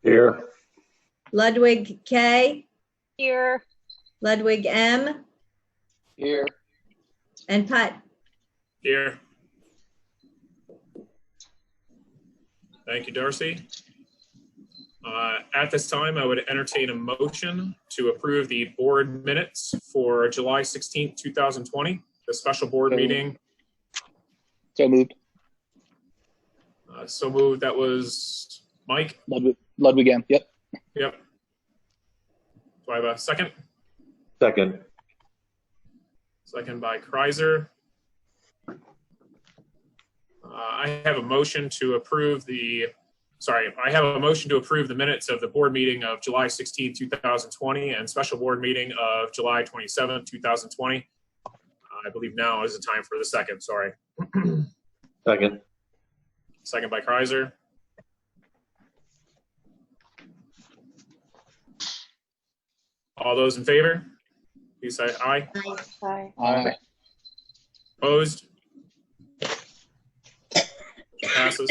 Here. Ludwig K. Here. Ludwig M. Here. And Putt. Here. Thank you, Darcy. At this time, I would entertain a motion to approve the board minutes for July 16th, 2020, the special board meeting. So moved. So moved. That was Mike? Ludwig M. Yep. Yep. Do I have a second? Second. Second by Kreiser. I have a motion to approve the minutes of the board meeting of July 16, 2020 and special board meeting of July 27, 2020. I believe now is the time for the second, sorry. Second. Second by Kreiser. All those in favor, please say aye. Aye. Aye. Opposed? Passes.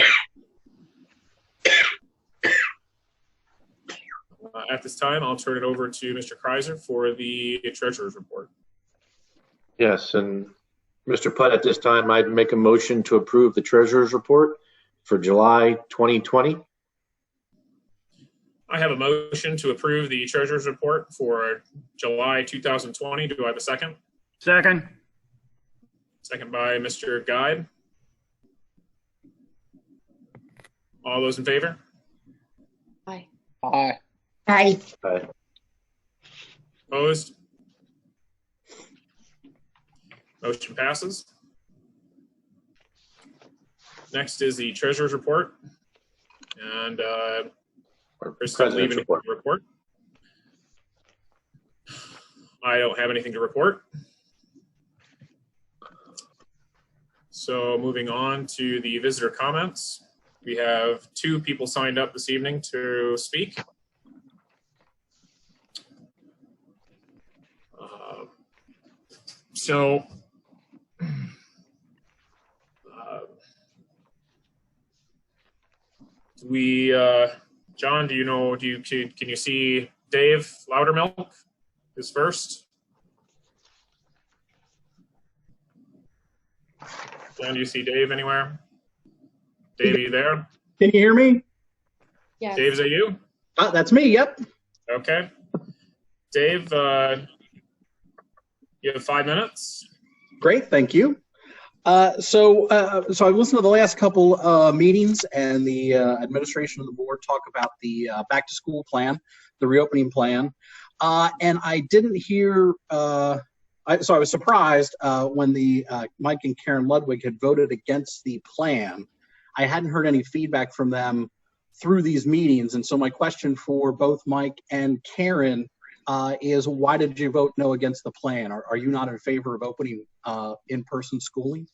At this time, I'll turn it over to Mr. Kreiser for the treasurer's report. Yes, and Mr. Putt, at this time, I'd make a motion to approve the treasurer's report for July 2020. I have a motion to approve the treasurer's report for July 2020. Do I have a second? Second. Second by Mr. Guide. All those in favor? Aye. Aye. Aye. Aye. Opposed? Motion passes. Next is the treasurer's report. And Kristen's leaving the report. I don't have anything to report. So moving on to the visitor comments. We have 2 people signed up this evening to speak. John, do you know, can you see Dave Loudermilk is first? John, do you see Dave anywhere? Dave, are you there? Can you hear me? Yes. Dave, is that you? That's me, yep. Okay. Dave, you have 5 minutes. Great, thank you. So I've listened to the last couple meetings, and the administration of the board talk about the back to school plan, the reopening plan, and I didn't hear. So I was surprised when the Mike and Karen Ludwig had voted against the plan. I hadn't heard any feedback from them through these meetings, and so my question for both Mike and Karen is, why did you vote no against the plan? Are you not in favor of opening in-person schooling?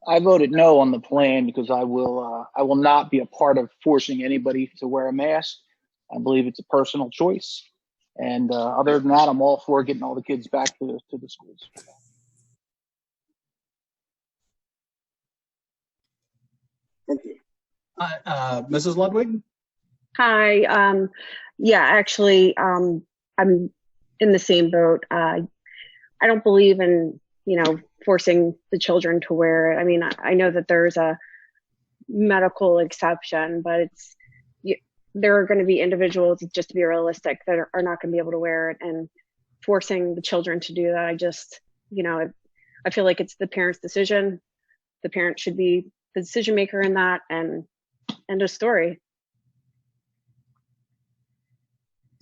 I voted no on the plan because I will not be a part of forcing anybody to wear a mask. I believe it's a personal choice. And other than that, I'm all for getting all the kids back to the schools. Thank you. Mrs. Ludwig? Hi. Yeah, actually, I'm in the same boat. I don't believe in, forcing the children to wear it. I mean, I know that there's a medical exception, but there are going to be individuals, just to be realistic, that are not going to be able to wear it, and forcing the children to do that, I feel like it's the parent's decision. The parent should be the decision maker in that, and end of story.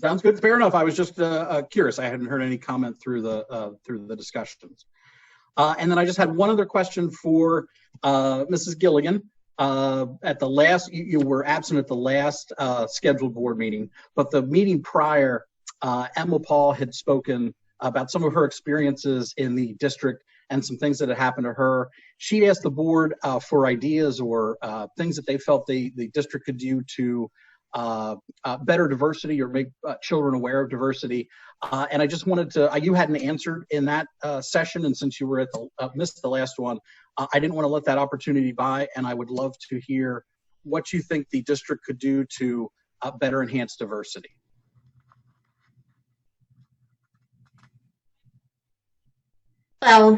Sounds good. Fair enough. I was just curious. I hadn't heard any comment through the discussions. And then I just had one other question for Mrs. Gilligan. At the last, you were absent at the last scheduled board meeting, but the meeting prior, Emma Paul had spoken about some of her experiences in the district and some things that had happened to her. She'd asked the board for ideas or things that they felt the district could do to better diversity or make children aware of diversity. And I just wanted to, you hadn't answered in that session, and since you were at the missed the last one, I didn't want to let that opportunity by, and I would love to hear what you think the district could do to better enhance diversity. Well,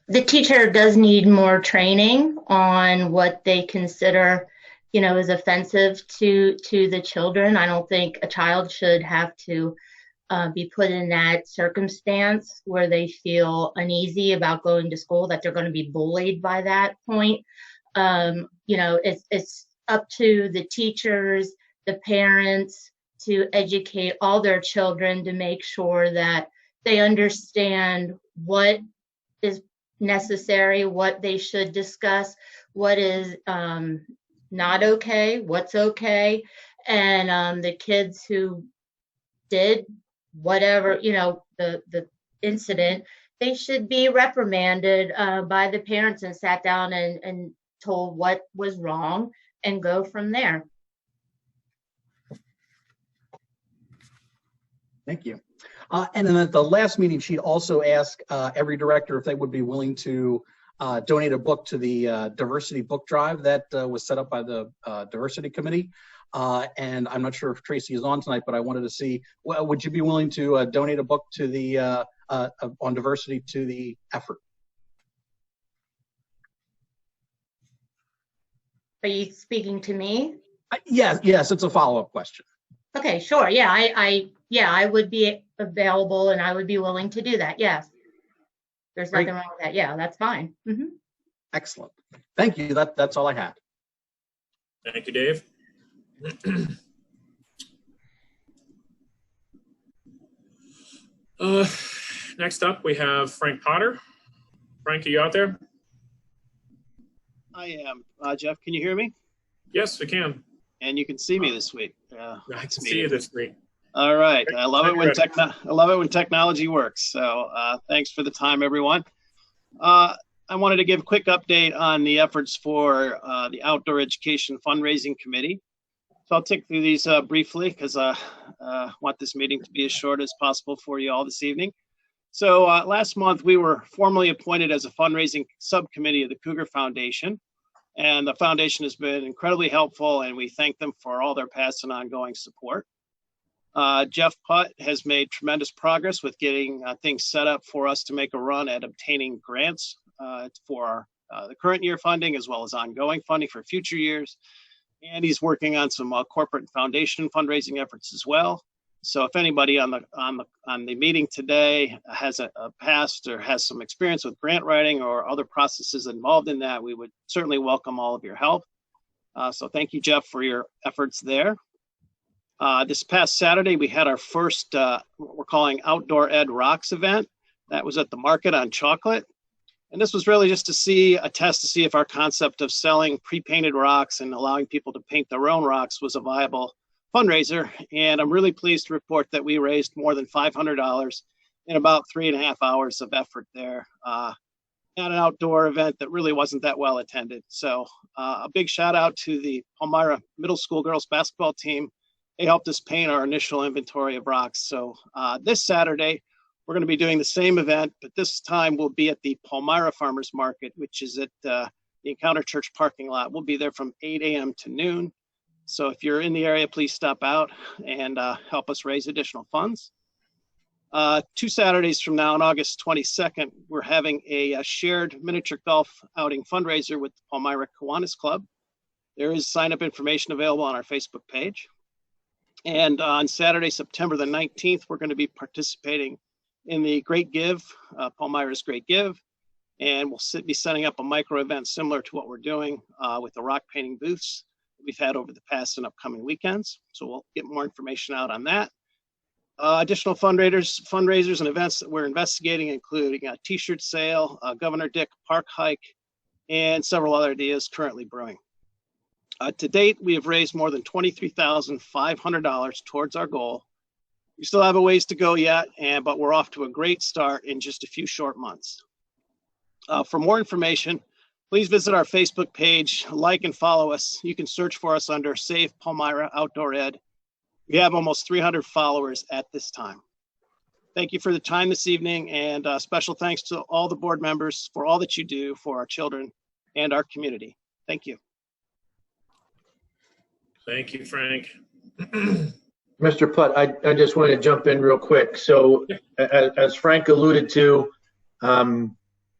the teacher does need more training on what they consider, is offensive to the children. I don't think a child should have to be put in that circumstance where they feel uneasy about going to school, that they're going to be bullied by that point. It's up to the teachers, the parents, to educate all their children to make sure that they understand what is necessary, what they should discuss, what is not okay, what's okay. And the kids who did whatever, the incident, they should be reprimanded by the parents and sat down and told what was wrong and go from there. Thank you. And then at the last meeting, she also asked every director if they would be willing to donate a book to the diversity book drive that was set up by the diversity committee. And I'm not sure if Tracy is on tonight, but I wanted to see, would you be willing to donate a book to the on diversity to the effort? Are you speaking to me? Yes, it's a follow-up question. Okay, sure. Yeah, I would be available and I would be willing to do that. Yes. There's nothing wrong with that. Yeah, that's fine. Mm-hmm. Excellent. Thank you. That's all I had. Thank you, Dave. Next up, we have Frank Potter. Frank, are you out there? I am. Jeff, can you hear me? Yes, we can. And you can see me this week. I can see you this week. All right. I love it when technology works. So thanks for the time, everyone. I wanted to give a quick update on the efforts for the Outdoor Education Fundraising Committee. So I'll take through these briefly because I want this meeting to be as short as possible for you all this evening. So last month, we were formally appointed as a fundraising subcommittee of the Cougar Foundation. And the foundation has been incredibly helpful, and we thank them for all their past and ongoing support. Jeff Putt has made tremendous progress with getting things set up for us to make a run at obtaining grants for the current year funding, as well as ongoing funding for future years. And he's working on some corporate foundation fundraising efforts as well. So if anybody on the meeting today has a past or has some experience with grant writing or other processes involved in that, we would certainly welcome all of your help. So thank you, Jeff, for your efforts there. This past Saturday, we had our first, what we're calling Outdoor Ed Rocks event. That was at the Market on Chocolate. And this was really just a test to see if our concept of selling pre-painted rocks and allowing people to paint their own rocks was a viable fundraiser. And I'm really pleased to report that we raised more than $500 in about 3.5 hours of effort there at an outdoor event that really wasn't that well attended. So a big shout out to the Palmyra Middle School girls basketball team. They helped us paint our initial inventory of rocks. So this Saturday, we're going to be doing the same event, but this time we'll be at the Palmyra Farmers Market, which is at the Encounter Church parking lot. We'll be there from 8 a.m. to noon. So if you're in the area, please stop out and help us raise additional funds. 2 Saturdays from now, on August 22nd, we're having a shared miniature golf outing fundraiser with the Palmyra Kiwanis Club. There is sign-up information available on our Facebook page. And on Saturday, September the 19th, we're going to be participating in the Great Give, Palmyra's Great Give. And we'll be setting up a micro event similar to what we're doing with the rock painting booths we've had over the past and upcoming weekends. So we'll get more information out on that. Additional fundraisers and events that we're investigating, including a t-shirt sale, Governor Dick Park hike, and several other ideas currently brewing. To date, we have raised more than $23,500 towards our goal. We still have a ways to go yet, but we're off to a great start in just a few short months. For more information, Please visit our Facebook page, like and follow us. You can search for us under Save Palmyra Outdoor Ed. We have almost 300 followers at this time. Thank you for the time this evening, and special thanks to all the board members for all that you do for our children and our community. Thank you. Thank you, Frank. Mr. Putt, I just wanted to jump in real quick. So as Frank alluded to,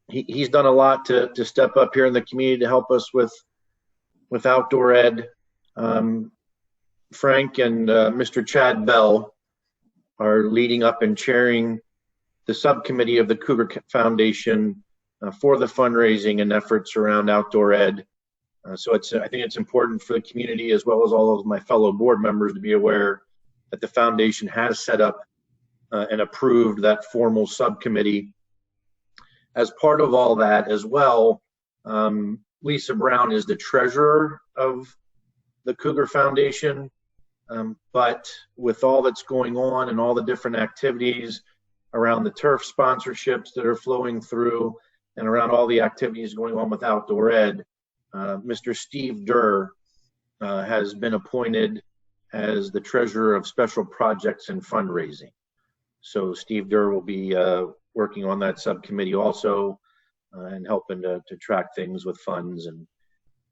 he's done a lot to step up here in the community to help us with outdoor ed. Frank and Mr. Chad Bell are leading up and chairing the subcommittee of the Cougar Foundation for the fundraising and efforts around outdoor ed. So I think it's important for the community, as well as all of my fellow board members, to be aware that the foundation has set up and approved that formal subcommittee. As part of all that as well, Lisa Brown is the treasurer of the Cougar Foundation. But with all that's going on and all the different activities around the turf sponsorships that are flowing through and around all the activities going on with outdoor ed, Mr. Steve Durr has been appointed as the treasurer of special projects and fundraising. So Steve Durr will be working on that subcommittee also and helping to track things with funds and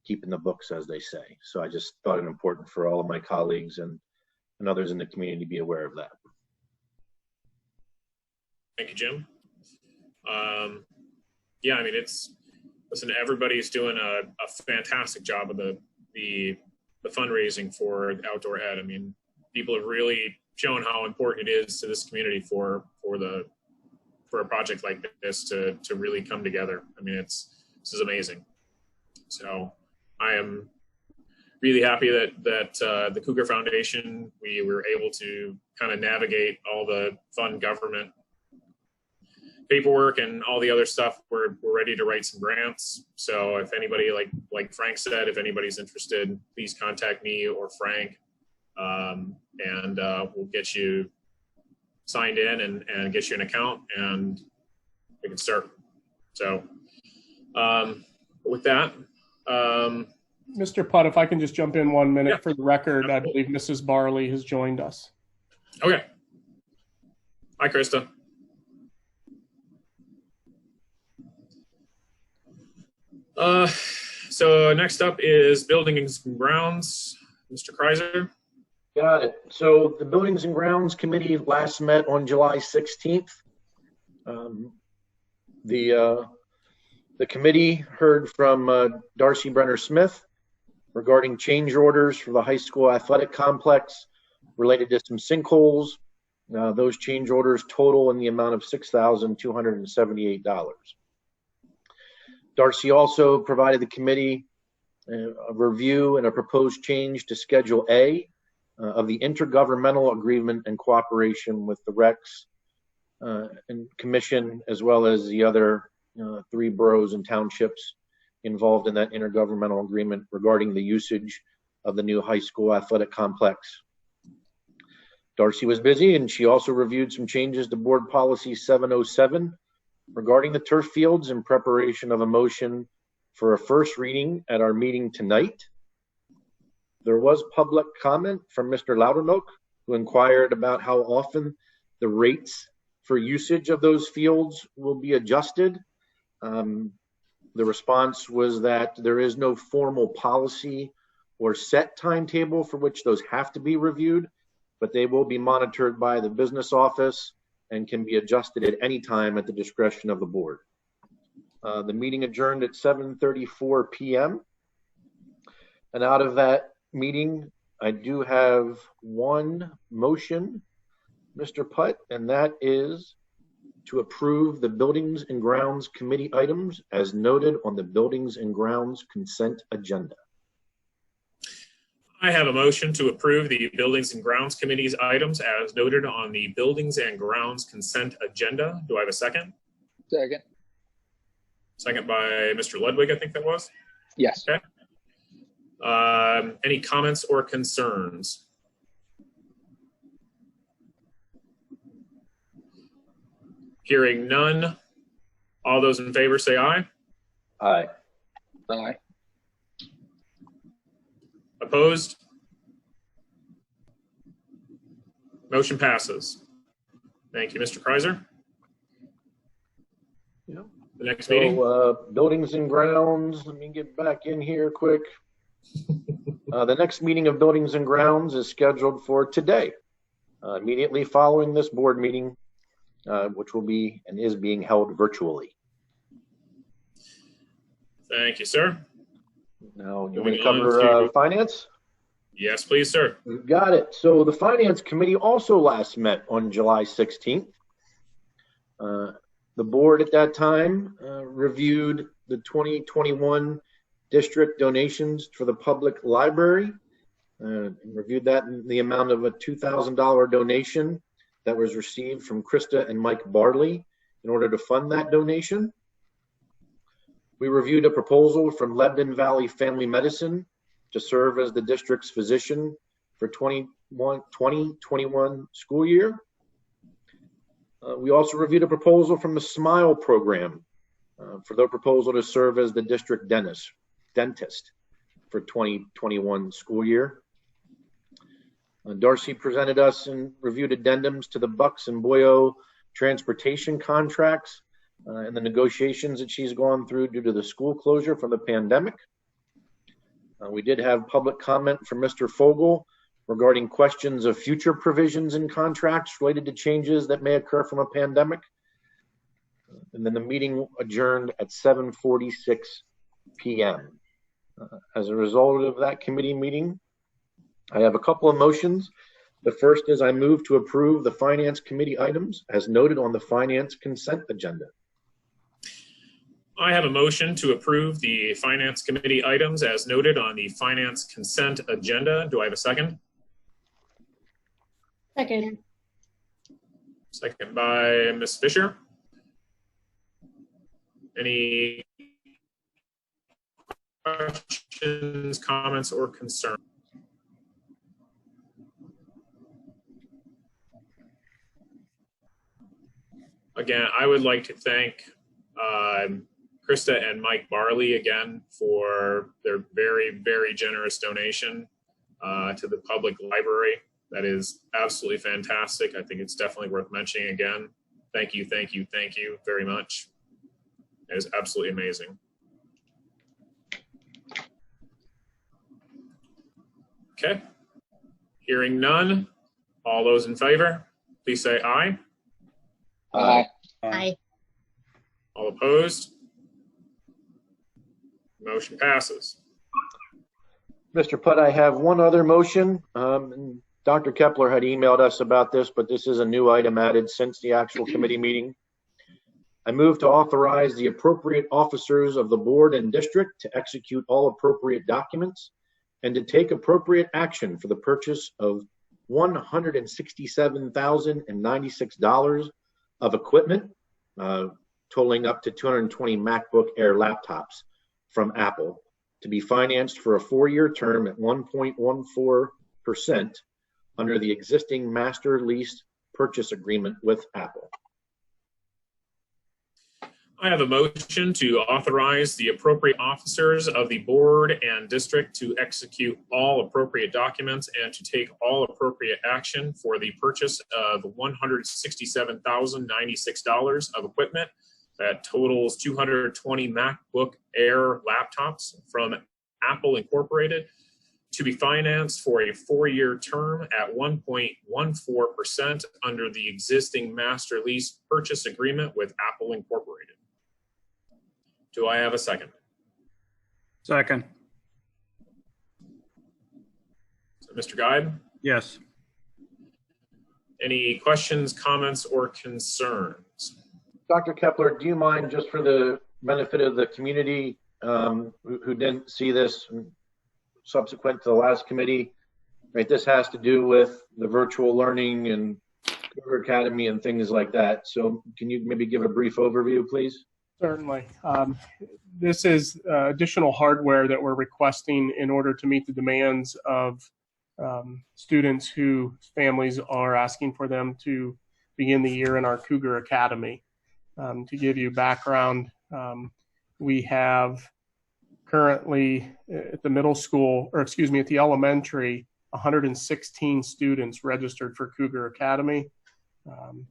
keeping the books, as they say. So I just thought it important for all of my colleagues and others in the community to be aware of that. Thank you, Jim. Yeah, I mean, listen, everybody's doing a fantastic job of the fundraising for outdoor ed. I mean, people have really shown how important it is to this community for a project like this to really come together. I mean, this is amazing. So I am really happy that the Cougar Foundation, we were able to kind of navigate all the fun government paperwork and all the other stuff. We're ready to write some grants. So if anybody, like Frank said, if anybody's interested, please contact me or Frank, and we'll get you signed in and get you an account, and we can start. So with that, Mr. Putt, if I can just jump in 1 minute for the record, I believe Mrs. Barley has joined us. Okay. Hi, Krista. So next up is Buildings and Grounds. Mr. Kreiser. Got it. So the Buildings and Grounds Committee last met on July 16th. The committee heard from Darcy Brenner Smith regarding change orders for the high school athletic complex related to some sinkholes. Those change orders total in the amount of $6,278. Darcy also provided the committee a review and a proposed change to Schedule A of the intergovernmental agreement and cooperation with the Recs and Commission, as well as the other 3 boroughs and townships involved in that intergovernmental agreement regarding the usage of the new high school athletic complex. Darcy was busy, and she also reviewed some changes to Board Policy 707 regarding the turf fields in preparation of a motion for a first reading at our meeting tonight. There was public comment from Mr. Loudermilk, who inquired about how often the rates for usage of those fields will be adjusted. The response was that there is no formal policy or set timetable for which those have to be reviewed, but they will be monitored by the business office and can be adjusted at any time at the discretion of the board. The meeting adjourned at 7:34 p.m. And out of that meeting, I do have one motion, Mr. Putt, and that is to approve the Buildings and Grounds Committee items as noted on the Buildings and Grounds consent agenda. I have a motion to approve the Buildings and Grounds Committee's items as noted on the Buildings and Grounds consent agenda. Do I have a second? Second. Second by Mr. Ludwig, I think that was. Yes. Okay. Any comments or concerns? Hearing none. All those in favor say aye. Aye. Aye. Opposed? Motion passes. Thank you, Mr. Kreiser. Yep. The next meeting. So, buildings and grounds, let me get back in here quick. The next meeting of buildings and grounds is scheduled for today, immediately following this board meeting, which will be and is being held virtually. Thank you, sir. Now, you want Moving me to cover on to- finance? Yes, please, sir. We've got it. So the Finance Committee also last met on July 16th. The board at that time reviewed the 2021 district donations for the public library. Reviewed that in the amount of a $2,000 donation that was received from Krista and Mike Barley in order to fund that donation. We reviewed a proposal from Lebanon Valley Family Medicine to serve as the district's physician for 2021 school year. We also reviewed a proposal from the SMILE program for their proposal to serve as the district dentist for 2021 school year. Darcy presented us and reviewed addendums to the Bucks and Boyo transportation contracts and the negotiations that she's gone through due to the school closure from the pandemic. We did have public comment from Mr. Fogel regarding questions of future provisions in contracts related to changes that may occur from a pandemic. And then the meeting adjourned at 7:46 p.m. As a result of that committee meeting, I have a couple of motions. The first is I move to approve the Finance Committee items as noted on the Finance consent agenda. I have a motion to approve the Finance Committee items as noted on the Finance consent agenda. Do I have a second? Second. Second by Ms. Fisher. Any questions, comments, or concerns? Again, I would like to thank Krista and Mike Barley again for their very, very generous donation to the public library. That is absolutely fantastic. I think it's definitely worth mentioning again. Thank you, thank you, thank you very much. It is absolutely amazing. Okay. Hearing none, all those in favor, please say aye. Aye. Aye. All opposed? Motion passes. Mr. Putt, I have one other motion. Dr. Kepler had emailed us about this, but this is a new item added since the actual committee meeting. I move to authorize the appropriate officers of the board and district to execute all appropriate documents and to take appropriate action for the purchase of $167,096 of equipment, totaling up to 220 MacBook Air laptops from Apple to be financed for a 4-year term at 1.14% under the existing master lease purchase agreement with Apple. I have a motion to authorize the appropriate officers of the board and district to execute all appropriate documents and to take all appropriate action for the purchase of $167,096 of equipment that totals 220 MacBook Air laptops from Apple Incorporated to be financed for a 4-year term at 1.14% under the existing master lease purchase agreement with Apple Incorporated. Do I have a second? Second. So, Mr. Guide, Yes. any questions, comments, or concerns? Dr. Kepler, do you mind, just for the benefit of the community who didn't see this subsequent to the last committee, right? This has to do with the virtual learning and Cougar Academy and things like that. So can you maybe give a brief overview, please? Certainly. This is additional hardware that we're requesting in order to meet the demands of students whose families are asking for them to begin the year in our Cougar Academy. To give you background, we have currently at the middle school, or excuse me, at the elementary, 116 students registered for Cougar Academy.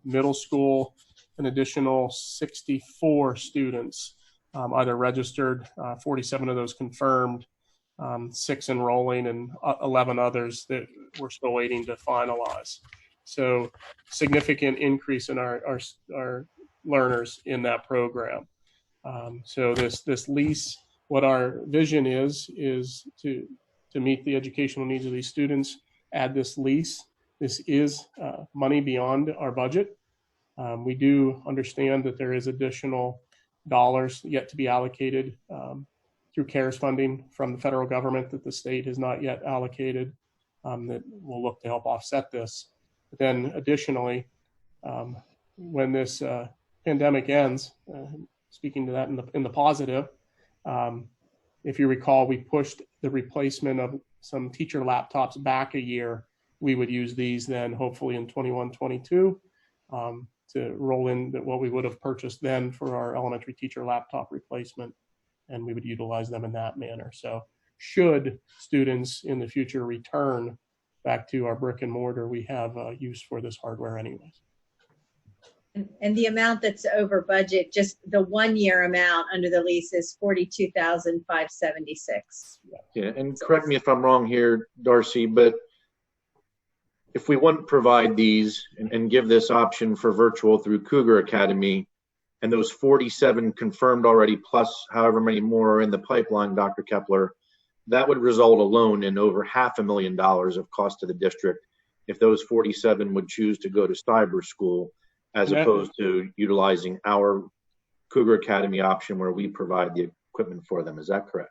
Middle school, an additional 64 students either registered, 47 of those confirmed, 6 enrolling, and 11 others that we're still waiting to finalize. So significant increase in our learners in that program. So this lease, what our vision is to meet the educational needs of these students, add this lease. This is money beyond our budget. We do understand that there is additional dollars yet to be allocated through CARES funding from the federal government that the state has not yet allocated that will look to help offset this. But then additionally, when this pandemic ends, speaking to that in the positive, if you recall, we pushed the replacement of some teacher laptops back a year. We would use these then hopefully in 21-22 to roll in what we would have purchased then for our elementary teacher laptop replacement, and we would utilize them in that manner. So should students in the future return back to our brick and mortar, we have use for this hardware anyways. And the amount that's over budget, just the 1 year amount under the lease is $42,576. Yeah, and correct me if I'm wrong here, Darcy, but if we wouldn't provide these and give this option for virtual through Cougar Academy, and those 47 confirmed already, plus however many more are in the pipeline, Dr. Kepler, that would result alone in over $500,000 of cost to the district if those 47 would choose to go to cyber school, as opposed to utilizing our Cougar Academy option where we provide the equipment for them. Is that correct?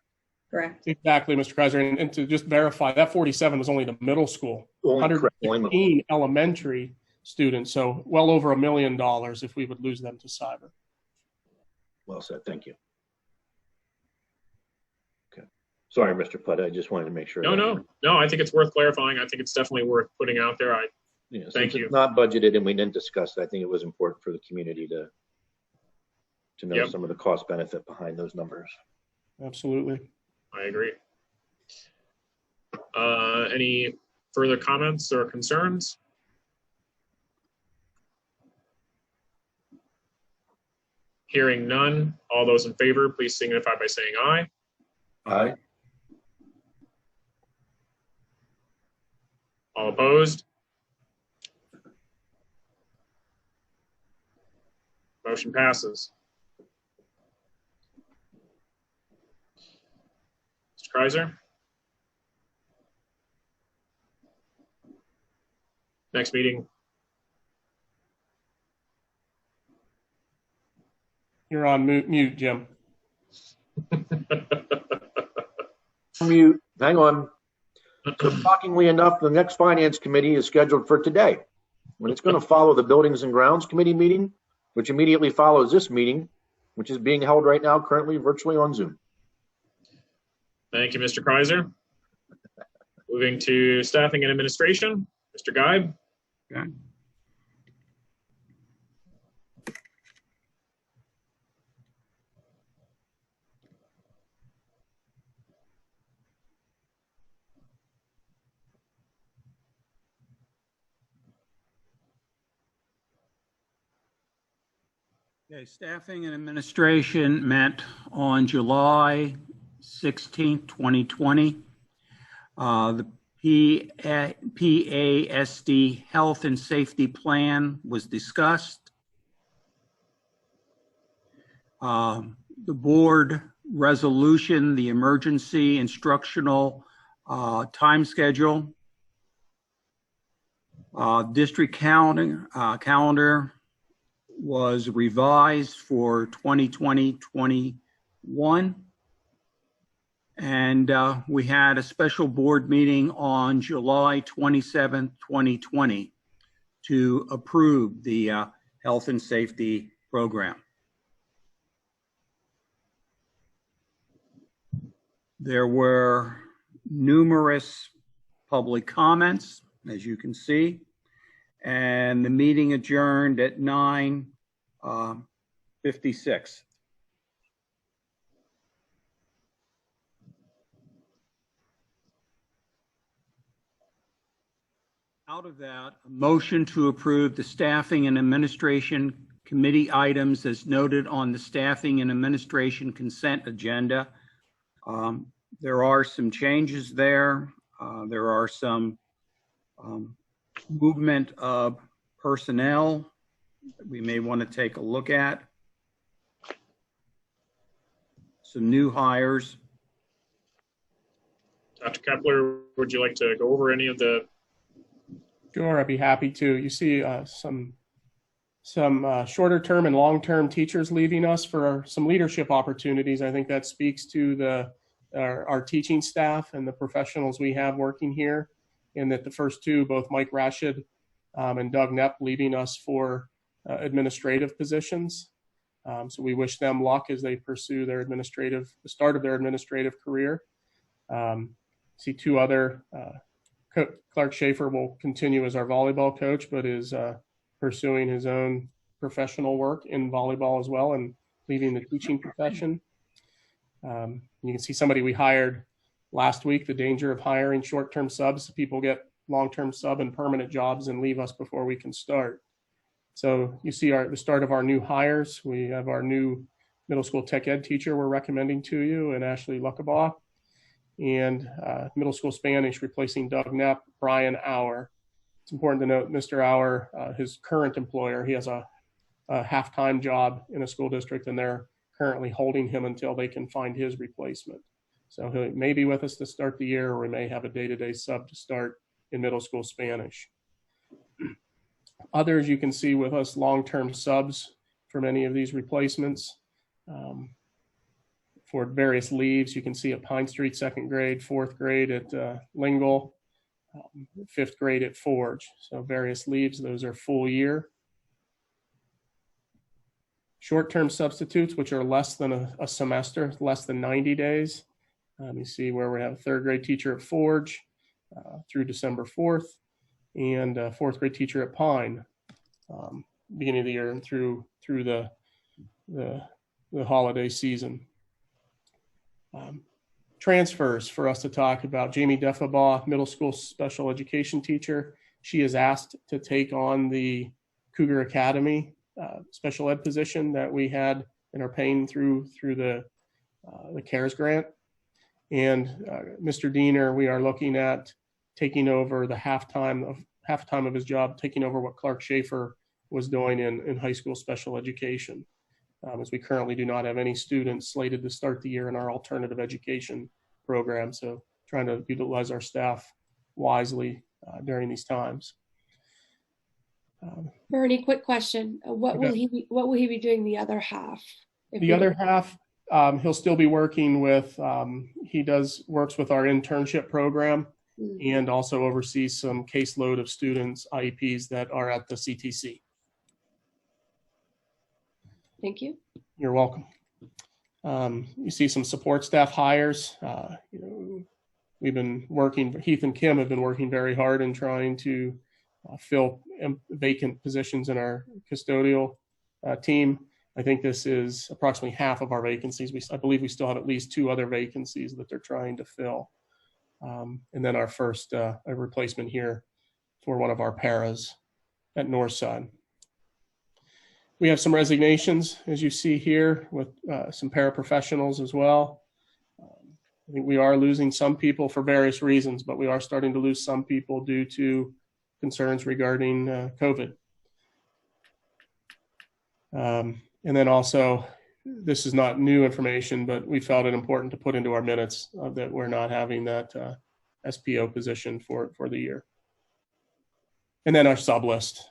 Correct. Exactly, Mr. Kaiser. And to just verify, that 47 was only the middle school. 115 elementary students, so well over $1 million if we would lose them to cyber. Well said. Thank you. Okay. Sorry, Mr. Putt. I just wanted to make sure. No. I think it's worth clarifying. I think it's definitely worth putting out there. Thank you. It's not budgeted and we didn't discuss it, I think it was important for the community to know some of the cost benefit behind those numbers. Absolutely. I agree. Any further comments or concerns? Hearing none, all those in favor, please signify by saying aye. Aye. All opposed? Motion passes. Mr. Kaiser? Next meeting. You're on mute, Jim. Mute. Hang on. Shockingly enough, the next Finance Committee is scheduled for today, when it's going to follow the Buildings and Grounds Committee meeting, which immediately follows this meeting, which is being held right now currently virtually on Zoom. Thank you, Mr. Kaiser. Moving to Staffing and Administration, Mr. Geib. Okay. Okay, Staffing and Administration met on July 16th, 2020. The PASD Health and Safety Plan was discussed. The board resolution, the emergency instructional time schedule, district calendar was revised for 2020-21. And we had a special board meeting on July 27th, 2020 to approve the health and safety program. There were numerous public comments, as you can see, and the meeting adjourned at 9:56. Out of that, a motion to approve the staffing and administration committee items as noted on the staffing and administration consent agenda. There are some changes there. There are some movement of personnel that we may want to take a look at. Some new hires. Dr. Kepler, would you like to go over any of the? Sure, I'd be happy to. You see some shorter term and long term teachers leaving us for some leadership opportunities. I think that speaks to our teaching staff and the professionals we have working here, and that the first two, both Mike Rashid and Doug Knepp, leaving us for administrative positions. So we wish them luck as they pursue the start of their administrative career. See two other, Clark Schaefer will continue as our volleyball coach, but is pursuing his own professional work in volleyball as well and leaving the teaching profession. You can see somebody we hired last week, the danger of hiring short-term subs. People get long-term sub and permanent jobs and leave us before we can start. So you see the start of our new hires. We have our new middle school tech ed teacher we're recommending to you, and Ashley Luckabaugh, and middle school Spanish replacing Doug Knepp, Brian Auer. It's important to note Mr. Auer, his current employer, he has a half-time job in a school district, and they're currently holding him until they can find his replacement. So he may be with us to start the year, or we may have a day-to-day sub to start in middle school Spanish. Others you can see with us long-term subs for many of these replacements. For various leaves, you can see at Pine Street, 2nd grade, 4th grade at Lingle, 5th grade at Forge. So various leaves, those are full year. Short-term substitutes, which are less than a semester, less than 90 days. You see where we have a 3rd grade teacher at Forge through December 4th, and a 4th grade teacher at Pine, beginning of the year and through the holiday season. Transfers for us to talk about. Jamie Deffabaugh, middle school special education teacher. She is asked to take on the Cougar Academy special ed position that we had and are paying through the CARES grant. And Mr. Diener, we are looking at taking over the half-time of his job, taking over what Clark Schaefer was doing in high school special education. As we currently do not have any students slated to start the year in our alternative education program. So trying to utilize our staff wisely during these times. Bernie, quick question. What will he be doing the other half? The other half, he'll still be working with, he works with our internship program and also oversees some caseload of students, IEPs that are at the CTC. Thank you. You're welcome. You see some support staff hires. We've been working, Heath and Kim have been working very hard in trying to fill vacant positions in our custodial team. I think this is approximately half of our vacancies. I believe we still have at least 2 other vacancies that they're trying to fill. And then our first a replacement here for one of our paras at Northside. We have some resignations, as you see here, with some paraprofessionals as well. I think we are losing some people for various reasons, but we are starting to lose some people due to concerns regarding COVID. And then also, this is not new information, but we felt it important to put into our minutes that we're not having that SPO position for the year. And then our sub list.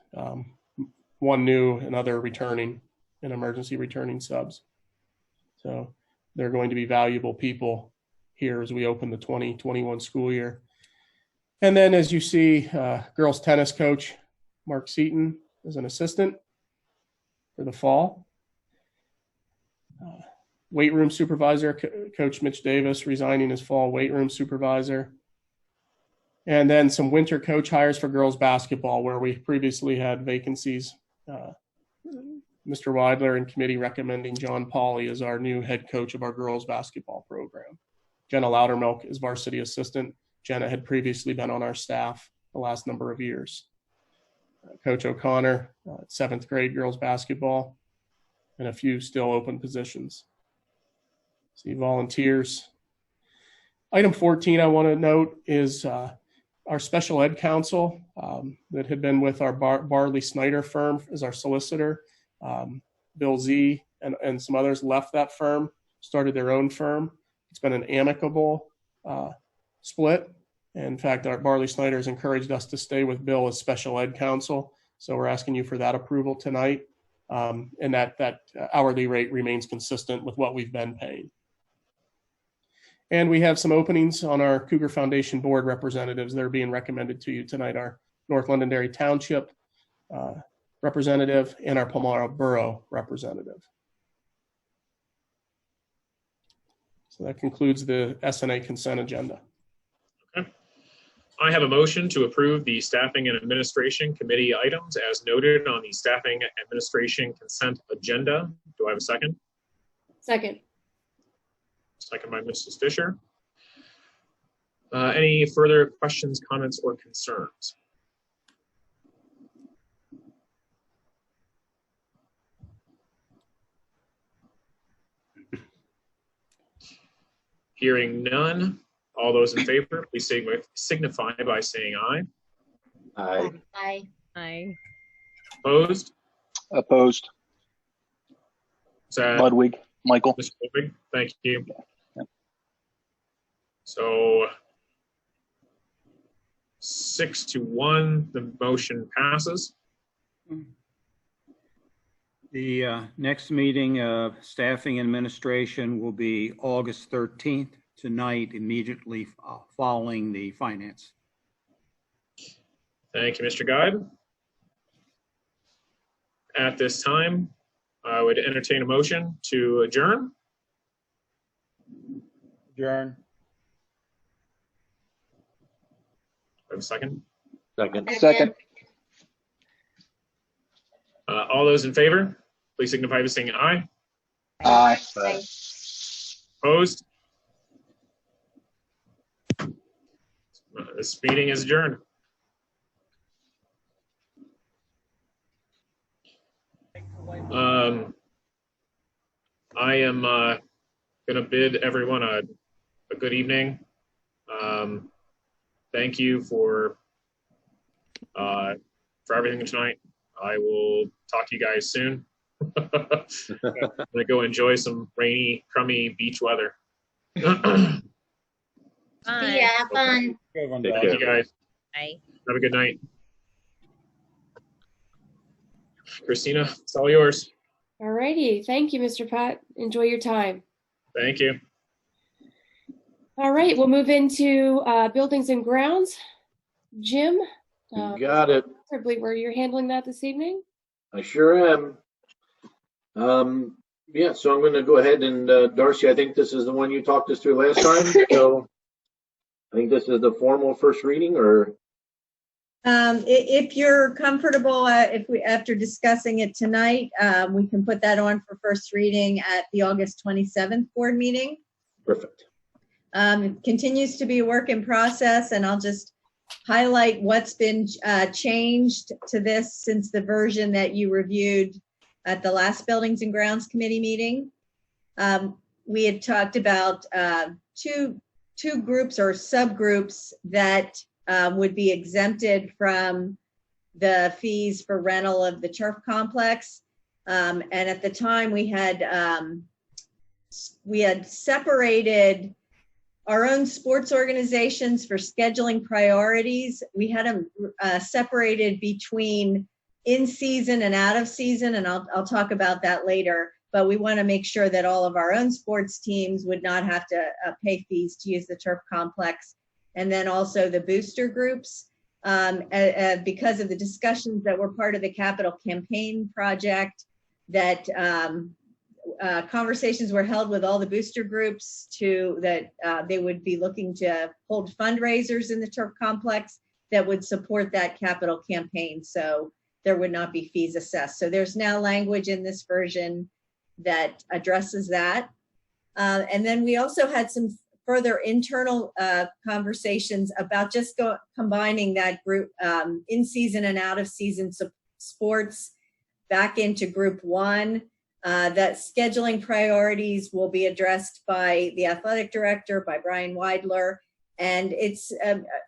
1 new, another returning, and emergency returning subs. So they're going to be valuable people here as we open the 2021 school year. And then as you see, girls tennis coach Mark Seaton as an assistant for the fall. Weight room supervisor, Coach Mitch Davis resigning as fall weight room supervisor. And then some winter coach hires for girls basketball where we previously had vacancies. Mr. Weidler and committee recommending John Pauley as our new head coach of our girls basketball program. Jenna Loudermilk is varsity assistant. Jenna had previously been on our staff the last number of years. Coach O'Connor, 7th grade girls basketball, and a few still open positions. See volunteers. Item 14 I want to note is our special ed council that had been with our Barley Snyder firm as our solicitor. Bill Z and some others left that firm, started their own firm. It's been an amicable split. In fact, our Barley Snyder has encouraged us to stay with Bill as special ed counsel. So we're asking you for that approval tonight. And that hourly rate remains consistent with what we've been paying. And we have some openings on our Cougar Foundation board representatives that are being recommended to you tonight. Our North Londonderry Township representative and our Palmyra Borough representative. So that concludes the S&A consent agenda. Okay. I have a motion to approve the Staffing and Administration Committee items as noted on the Staffing and Administration consent agenda. Do I have a second? Second. Second by Mrs. Fisher. Any further questions, comments, or concerns? Hearing none, all those in favor, please signify by saying aye. Aye. Aye. Aye. Opposed? Opposed. Is that Ludwig, Michael. Mr. Ludwig? Thank you. Yep. So 6-1, the motion passes. The next meeting of Staffing and Administration will be August 13th, tonight, immediately following the finance. Thank you, Mr. Guide. At this time, I would entertain a motion to adjourn. Adjourn. I have a second. Second. Second. All those in favor, please signify by saying aye. Aye. Aye. Opposed? This meeting is adjourned. I am going to bid everyone a good evening. Thank you for everything tonight. I will talk to you guys soon. I'm gonna go enjoy some rainy, crummy beach weather. See ya. Have fun. Thank you guys. Bye. Have a good night. Christina, it's all yours. All righty. Thank you, Mr. Pat. Enjoy your time. Thank you. All right, we'll move into buildings and grounds. Jim, You got it. I believe where you're handling that this evening. I sure am. Yeah, so I'm going to go ahead and Darcy, I think this is the one you talked us through last time. So I think this is the formal first reading, or If you're comfortable, after discussing it tonight, we can put that on for first reading at the August 27th board meeting. perfect. It continues to be a work in process, and I'll just highlight what's been changed to this since the version that you reviewed at the last Buildings and Grounds Committee meeting. We had talked about two groups or subgroups that would be exempted from the fees for rental of the turf complex. And at the time we had separated our own sports organizations for scheduling priorities. We had them separated between in season and out of season, and I'll talk about that later. But we want to make sure that all of our own sports teams would not have to pay fees to use the turf complex. And then also the booster groups, because of the discussions that were part of the capital campaign project, that conversations were held with all the booster groups that they would be looking to hold fundraisers in the turf complex that would support that capital campaign. So there would not be fees assessed. So there's now language in this version that addresses that. And then we also had some further internal conversations about just combining that group in-season and out-of-season sports back into Group 1. That scheduling priorities will be addressed by the athletic director, by Brian Weidler. And it's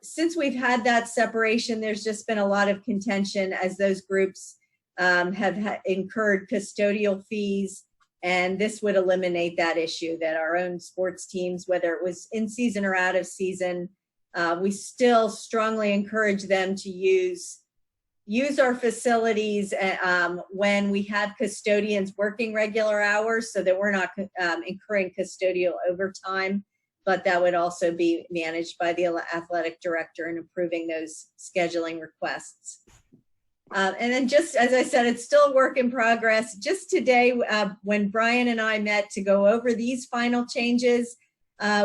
since we've had that separation, there's just been a lot of contention as those groups have incurred custodial fees. And this would eliminate that issue, that our own sports teams, whether it was in season or out of season, we still strongly encourage them to use our facilities when we have custodians working regular hours, so that we're not incurring custodial overtime. But that would also be managed by the athletic director in approving those scheduling requests. And then, just as I said, it's still a work in progress. Just today, when Brian and I met to go over these final changes,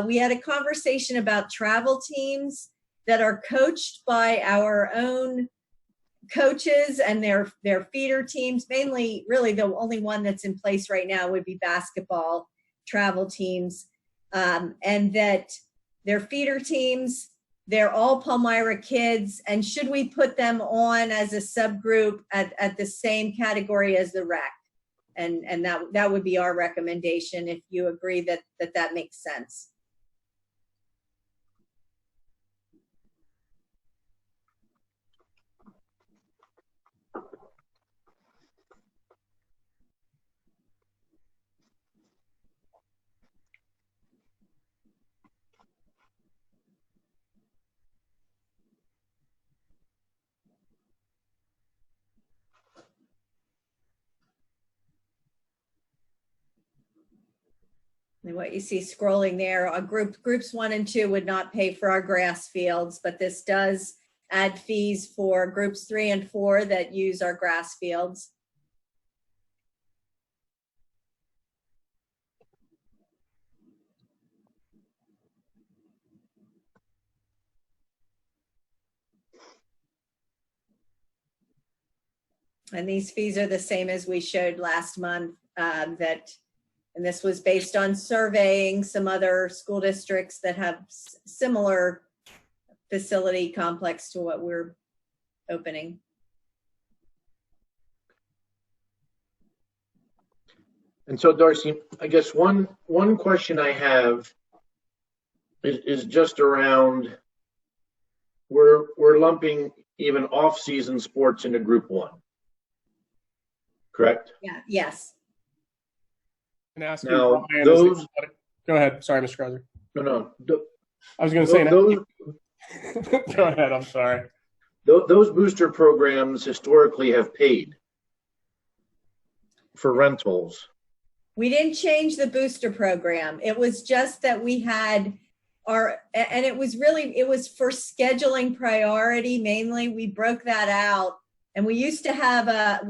we had a conversation about travel teams that are coached by our own coaches and their feeder teams. Mainly, really, the only one that's in place right now would be basketball travel teams. And that their feeder teams, they're all Palmyra kids, and should we put them on as a subgroup at the same category as the rec? And that would be our recommendation if you agree that makes sense. And what you see scrolling there, groups 1 and 2 would not pay for our grass fields, but this does add fees for groups 3 and 4 that use our grass fields. And these fees are the same as we showed last month, and this was based on surveying some other school districts that have similar facility complex to what we're opening. And so, Darcy, I guess one question I have is just around, we're lumping even off-season sports into Group 1, correct? Yeah. Yes. Can I ask Now, you, those. Go ahead. Sorry, Mr. Krauser. No. I was going to say. Those, go ahead. I'm sorry. Those booster programs historically have paid for rentals. We didn't change the booster program. It was just that we had and it was for scheduling priority mainly. We broke that out, and we used to have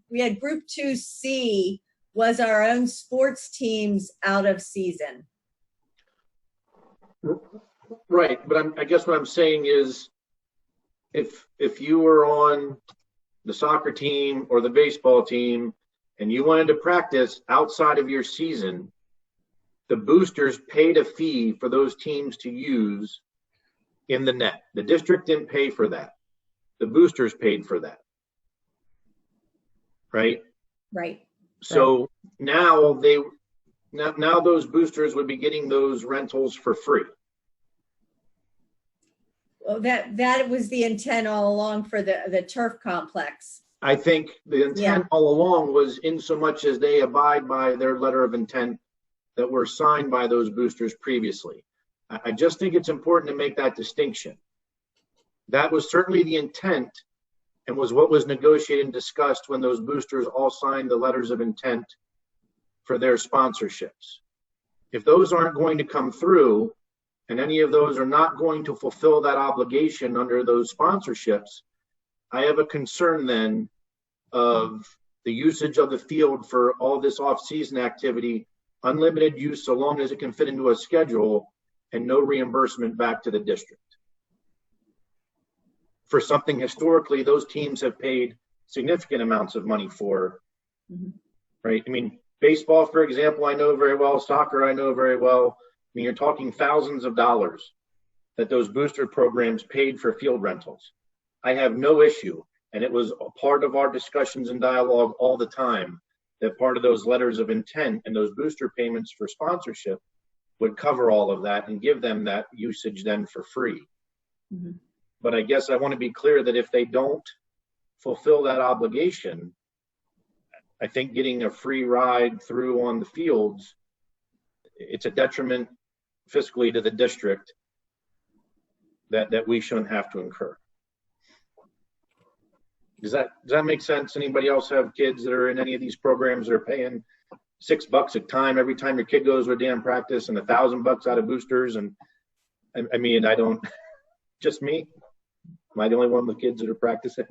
we had Group 2C was our own sports teams out of season. Right, but I guess what I'm saying is, if you were on the soccer team or the baseball team and you wanted to practice outside of your season, the boosters paid a fee for those teams to use in the net. The district didn't pay for that. The boosters paid for that. Right? Right. So now those boosters would be getting those rentals for free. Well, that was the intent all along for the turf complex. I think the intent all along was, in so much as they abide by their letter of intent that were signed by those boosters previously. I just think it's important to make that distinction. That was certainly the intent, and was what was negotiated and discussed when those boosters all signed the letters of intent for their sponsorships. If those aren't going to come through, and any of those are not going to fulfill that obligation under those sponsorships, I have a concern then of the usage of the field for all this off-season activity, unlimited use so long as it can fit into a schedule, and no reimbursement back to the district. For something historically those teams have paid significant amounts of money for, right? I mean, baseball, for example, I know very well. Soccer, I know very well. mean, you're talking thousands of dollars that those booster programs paid for field rentals. I have no issue, and it was a part of our discussions and dialogue all the time, that part of those letters of intent and those booster payments for sponsorship would cover all of that and give them that usage then for free. Mm-hmm. But I guess I want to be clear that if they don't fulfill that obligation, I think getting a free ride through on the fields, it's a detriment fiscally to the district that we shouldn't have to incur. Does that make sense? Anybody else have kids that are in any of these programs that are paying $6 a time every time your kid goes to a damn practice, and $1,000 out of boosters? And I mean, I don't, just me? Am I the only one with kids that are practicing?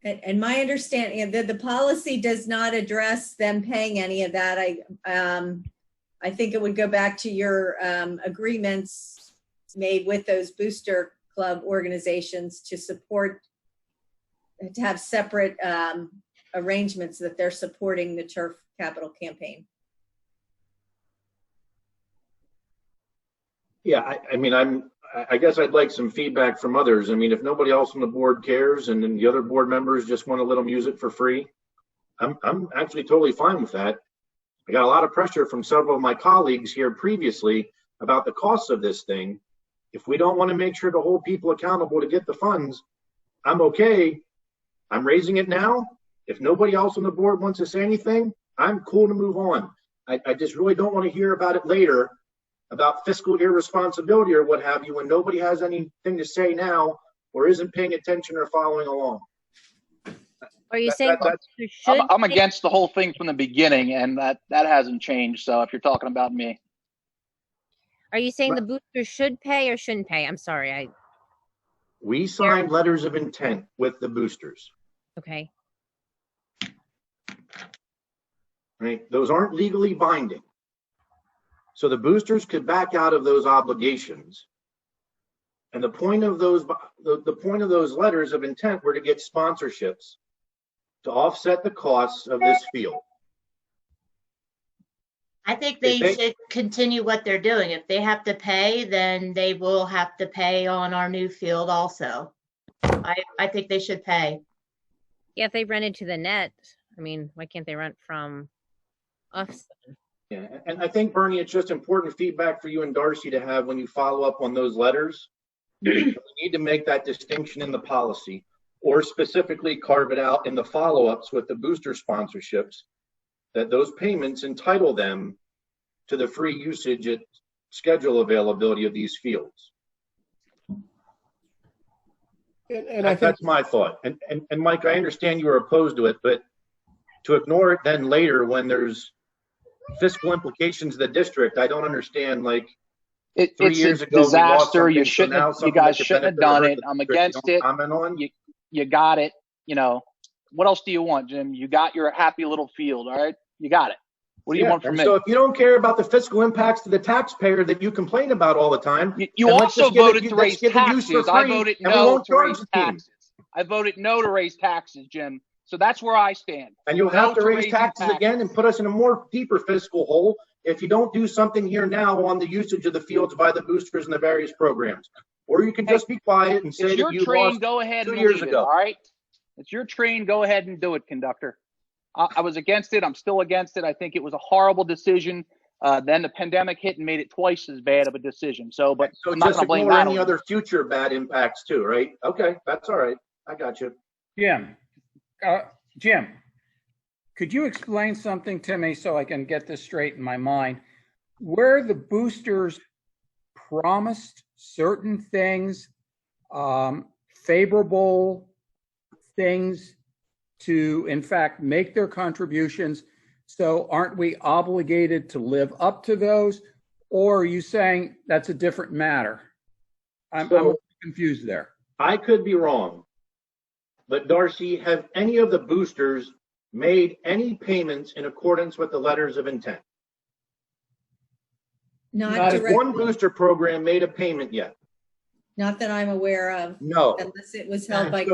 And my understanding that the policy does not address them paying any of that. I think it would go back to your agreements made with those booster club organizations to support, to have separate arrangements that they're supporting the Turf Capital campaign. Yeah, I mean, I guess I'd like some feedback from others. I mean, if nobody else on the board cares and then the other board members just want a little music for free, I'm actually totally fine with that. I got a lot of pressure from several of my colleagues here previously about the costs of this thing. If we don't want to make sure to hold people accountable to get the funds, I'm okay. I'm raising it now. If nobody else on the board wants to say anything, I'm cool to move on. I just really don't want to hear about it later, about fiscal irresponsibility or what have you, when nobody has anything to say now or isn't paying attention or following along. Are you saying I'm against the whole thing from the beginning, and that hasn't changed. So if you're talking about me, are you saying the boosters should pay or shouldn't pay? I'm sorry. We signed letters of intent with the boosters. Okay. Right? Those aren't legally binding. So the boosters could back out of those obligations. And the point of those letters of intent were to get sponsorships to offset the costs of this field. I think they should continue what they're doing. If they have to pay, then they will have to pay on our new field also. I think they should pay. Yeah, if they rented to the net, I mean, why can't they rent from us? Yeah, and I think, Bernie, it's just important feedback for you and Darcy to have when you follow up on those letters. We need to make that distinction in the policy, or specifically carve it out in the follow-ups with the booster sponsorships, that those payments entitle them to the free usage at schedule availability of these fields. And I think that's my thought. And Mike, I understand you were opposed to it, but to ignore it then later when there's fiscal implications of the district, I don't understand. Like, it's 3 years a ago, disaster. You guys shouldn't have done it. I'm against it. Comment on? You got it. You know, what else do you want, Jim? You got your happy little field. All right, you got it. What do you want from me? So if you don't care about the fiscal impacts to the taxpayer that you complain about all the time, you also voted to raise taxes. I voted no to raise taxes. I voted no to raise taxes, Jim. So that's where I stand. And you'll have to raise taxes again and put us in a more deeper fiscal hole if you don't do something here now on the usage of the fields by the boosters and the various programs. Or you can just be quiet and say that you lost go ahead 2 and years lead ago. It, all right? It's your train. Go ahead and do it, conductor. I was against it. I'm still against it. I think it was a horrible decision. Then the pandemic hit and made it twice as bad of a decision. So I'm not going to blame that. Any other future bad impacts too, right? Okay, that's all right. I got you. Jim, could you explain something to me so I can get this straight in my mind? Where the boosters promised certain things, favorable things to, in fact, make their contributions. So aren't we obligated to live up to those? Or are you saying that's a different matter? I'm confused there. I could be wrong. But Darcy, have any of the boosters made any payments in accordance with the letters of intent? Not if one booster program made a payment yet. Not that I'm aware of. No. Unless it was held by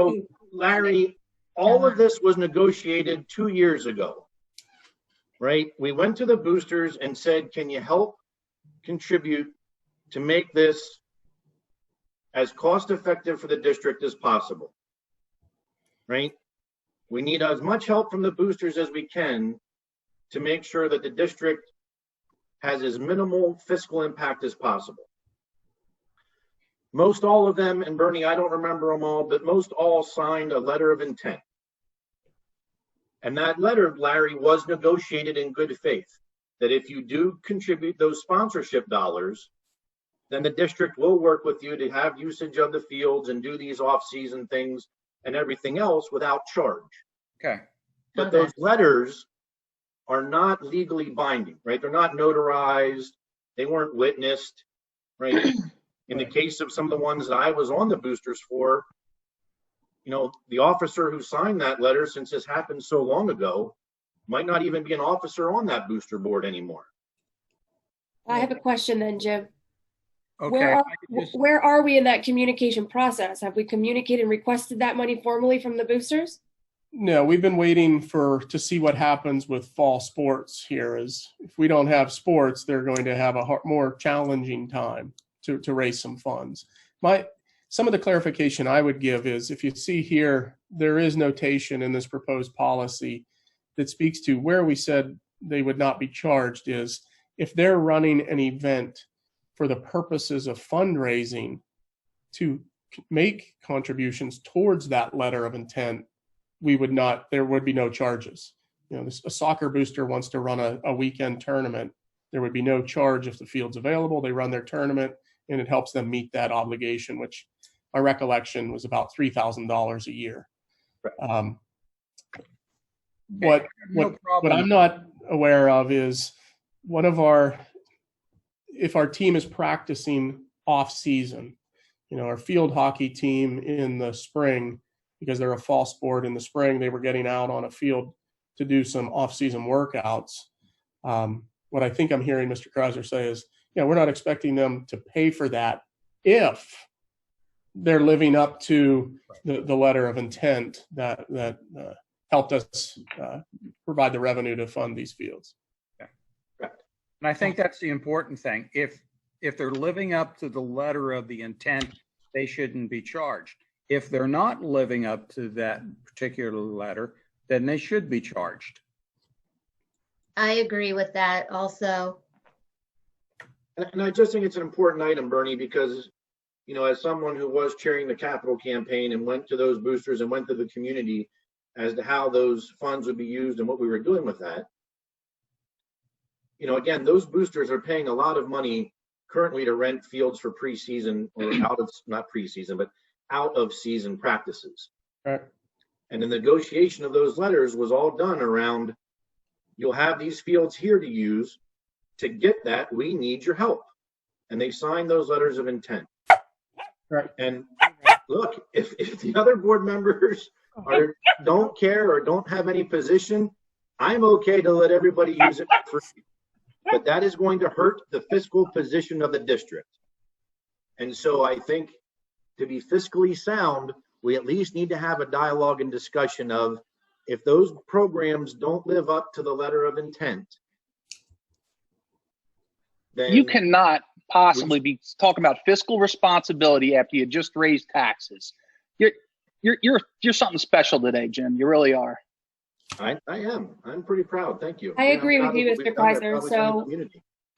Larry, all of this was negotiated 2 years ago. right? We went to the boosters and said, can you help contribute to make this as cost effective for the district as possible, right? We need as much help from the boosters as we can to make sure that the district has as minimal fiscal impact as possible. Most all of them, and Bernie, I don't remember them all, but most all signed a letter of intent. And that letter, Larry, was negotiated in good faith, that if you do contribute those sponsorship dollars, then the district will work with you to have usage of the fields and do these off-season things and everything else without charge. Okay. But those letters are not legally binding, right? They're not notarized. They weren't witnessed, right? In the case of some of the ones that I was on the boosters for, you know, the officer who signed that letter, since this happened so long ago, might not even be an officer on that booster board anymore. I have a question then, Jim. Okay. Where are we in that communication process? Have we communicated and requested that money formally from the boosters? No, we've been waiting to see what happens with fall sports here. Is if we don't have sports, they're going to have a more challenging time to raise some funds. Some of the clarification I would give is, if you see here, there is notation in this proposed policy that speaks to where we said they would not be charged is if they're running an event for the purposes of fundraising to make contributions towards that letter of intent, there would be no charges. You know, a soccer booster wants to run a weekend tournament. There would be no charge if the field's available. They run their tournament and it helps them meet that obligation, which my recollection was about $3,000 a year. What I'm not aware of is if our team is practicing off season, you know, our field hockey team in the spring, because they're a fall sport in the spring, they were getting out on a field to do some off-season workouts. What I think I'm hearing Mr. Krauser say is, yeah, we're not expecting them to pay for that if they're living up to the letter of intent that helped us provide the revenue to fund these fields. Okay. And I think that's the important thing. If they're living up to the letter of the intent, they shouldn't be charged. If they're not living up to that particular letter, then they should be charged. I agree with that also. And I just think it's an important item, Bernie, because, you know, as someone who was chairing the capital campaign and went to those boosters and went to the community as to how those funds would be used and what we were doing with that, you know, again, those boosters are paying a lot of money currently to rent fields for preseason or not preseason, but out of season practices. Right. And the negotiation of those letters was all done around, you'll have these fields here to use. To get that, we need your help. And they signed those letters of intent. Right. And look, if the other board members don't care or don't have any position, I'm okay to let everybody use it for free. But that is going to hurt the fiscal position of the district. And so I think, to be fiscally sound, we at least need to have a dialogue and discussion of, if those programs don't live up to the letter of intent, then you cannot possibly be talking about fiscal responsibility after you just raised taxes. You're something special today, Jim. You really are. I am. I'm pretty proud. Thank you. I agree with you, Mr. Kaiser. So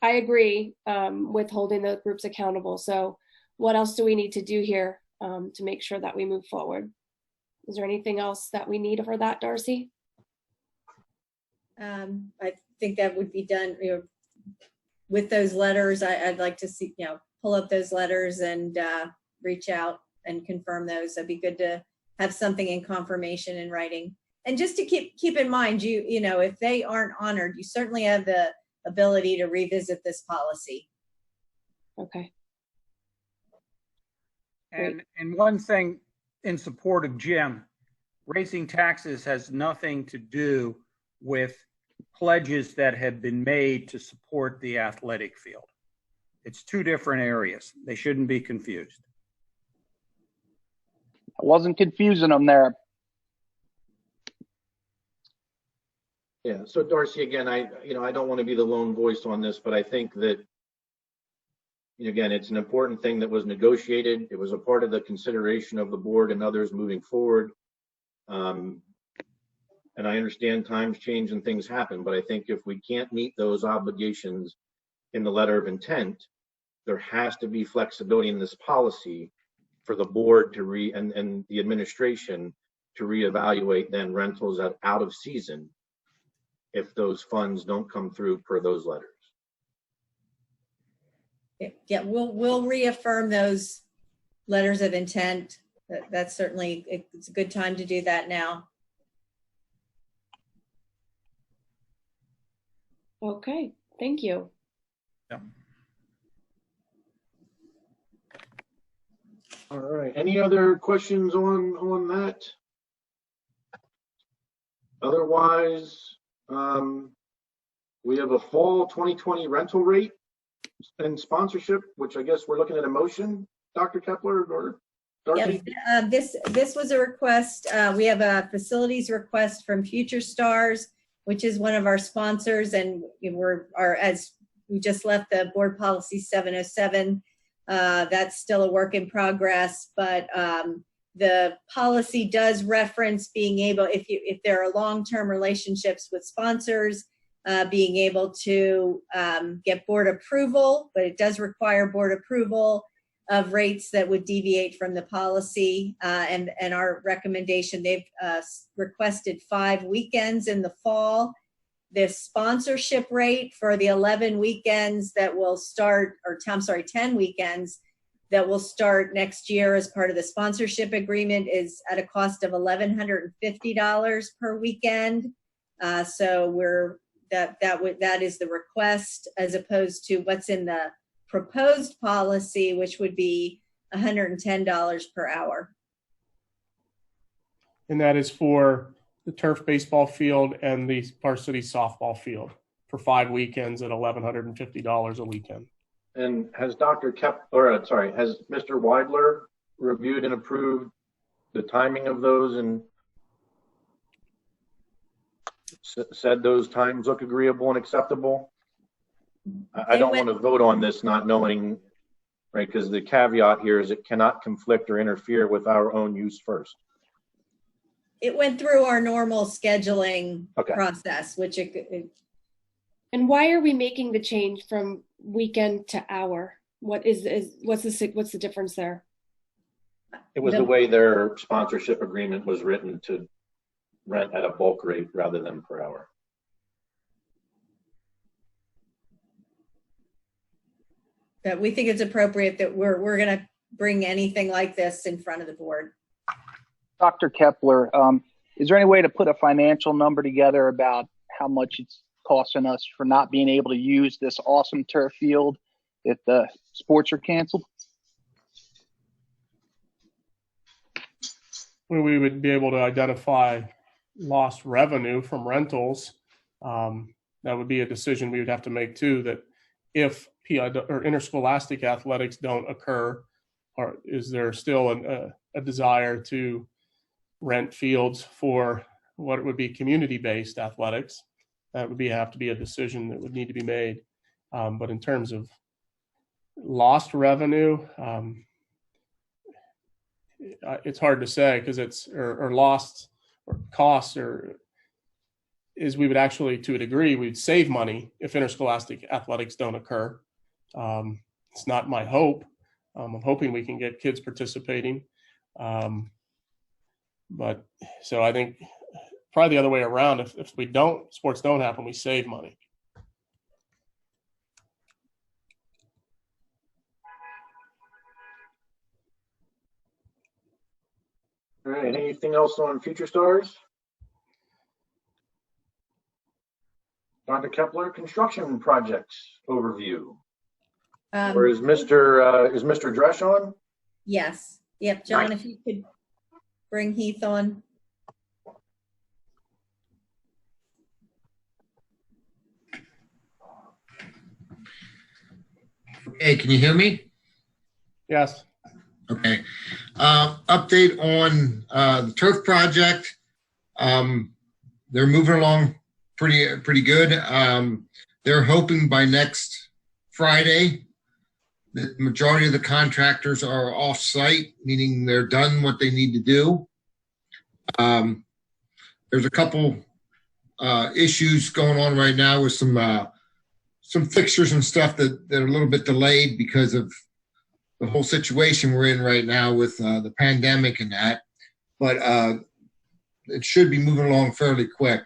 I agree with holding the groups accountable. So what else do we need to do here to make sure that we move forward? Is there anything else that we need for that, Darcy? I think that would be done, you know, with those letters. I'd like to see, you know, pull up those letters and reach out and confirm those. That'd be good to have something in confirmation in writing. And just to keep in mind, you know, if they aren't honored, you certainly have the ability to revisit this policy. Okay. And one thing in support of Jim, raising taxes has nothing to do with pledges that have been made to support the athletic field. It's two different areas. They shouldn't be confused. I wasn't confusing them there. Yeah. So Darcy, again, I don't want to be the lone voice on this, but I think that, again, it's an important thing that was negotiated. It was a part of the consideration of the board and others moving forward. And I understand times change and things happen, but I think if we can't meet those obligations in the letter of intent, there has to be flexibility in this policy for the board to and the administration to reevaluate then rentals out of season if those funds don't come through per those letters. Yeah, we'll reaffirm those letters of intent. That's certainly, it's a good time to do that now. Okay, thank you. Yeah. All right. Any other questions on that? Otherwise, we have a fall 2020 rental rate and sponsorship, which I guess we're looking at a motion, Dr. Kepler or Darcy? Yes, this was a request. We have a facilities request from Future Stars, which is one of our sponsors, and as we just left the board policy 707. That's still a work in progress, but the policy does reference being able, if there are long-term relationships with sponsors, being able to get board approval, but it does require board approval of rates that would deviate from the policy. And our recommendation, they've requested 5 weekends in the fall. The sponsorship rate for the 11 weekends that will start, 10 weekends that will start next year as part of the sponsorship agreement is at a cost of $1,150 per weekend. So that is the request as opposed to what's in the proposed policy, which would be $110 per hour. And that is for the turf baseball field and the varsity softball field for 5 weekends at $1,150 a weekend. And has has Mr. Weidler reviewed and approved the timing of those and said those times look agreeable and acceptable? I don't want to vote on this not knowing, right? Because the caveat here is it cannot conflict or interfere with our own use first. It went through our normal scheduling process, which And why are we making the change from weekend to hour? What's the difference there? It was the way their sponsorship agreement was written to rent at a bulk rate rather than per hour. That we think it's appropriate that we're going to bring anything like this in front of the board. Dr. Kepler, is there any way to put a financial number together about how much it's costing us for not being able to use this awesome turf field if the sports are canceled? We would be able to identify lost revenue from rentals. That would be a decision we would have to make too, that if or interscholastic athletics don't occur, or is there still a desire to rent fields for what would be community-based athletics? That would have to be a decision that would need to be made. But in terms of lost revenue, it's hard to say because or lost or costs is we would actually, to a degree, we'd save money if interscholastic athletics don't occur. It's not my hope. I'm hoping we can get kids participating. But so I think probably the other way around. If sports don't happen, we save money. All right. Anything else on Future Stars? Dr. Kepler, construction projects overview. Or is Mr. Dresch on? Yes. Yep. John, if you could bring Heath on. Hey, can you hear me? Yes. Okay. Update on the turf project. They're moving along pretty good. They're hoping by next Friday, the majority of the contractors are off site, meaning they're done what they need to do. There's a couple issues going on right now with some fixtures and stuff that are a little bit delayed because of the whole situation we're in right now with the pandemic and that. But it should be moving along fairly quick.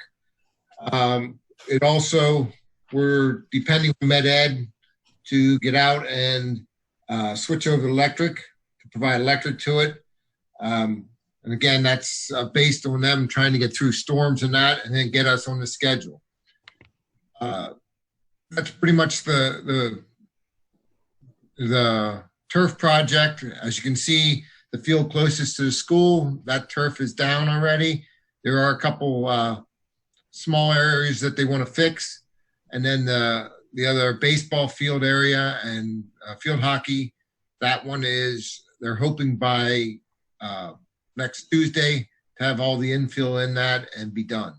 It also, we're depending on Med Ed to get out and switch over to electric, to provide electric to it. And again, that's based on them trying to get through storms and that, and then get us on the schedule. That's pretty much the turf project. As you can see, the field closest to the school, that turf is down already. There are a couple small areas that they want to fix. And then the other baseball field area and field hockey, that one is, they're hoping by next Tuesday to have all the infill in that and be done.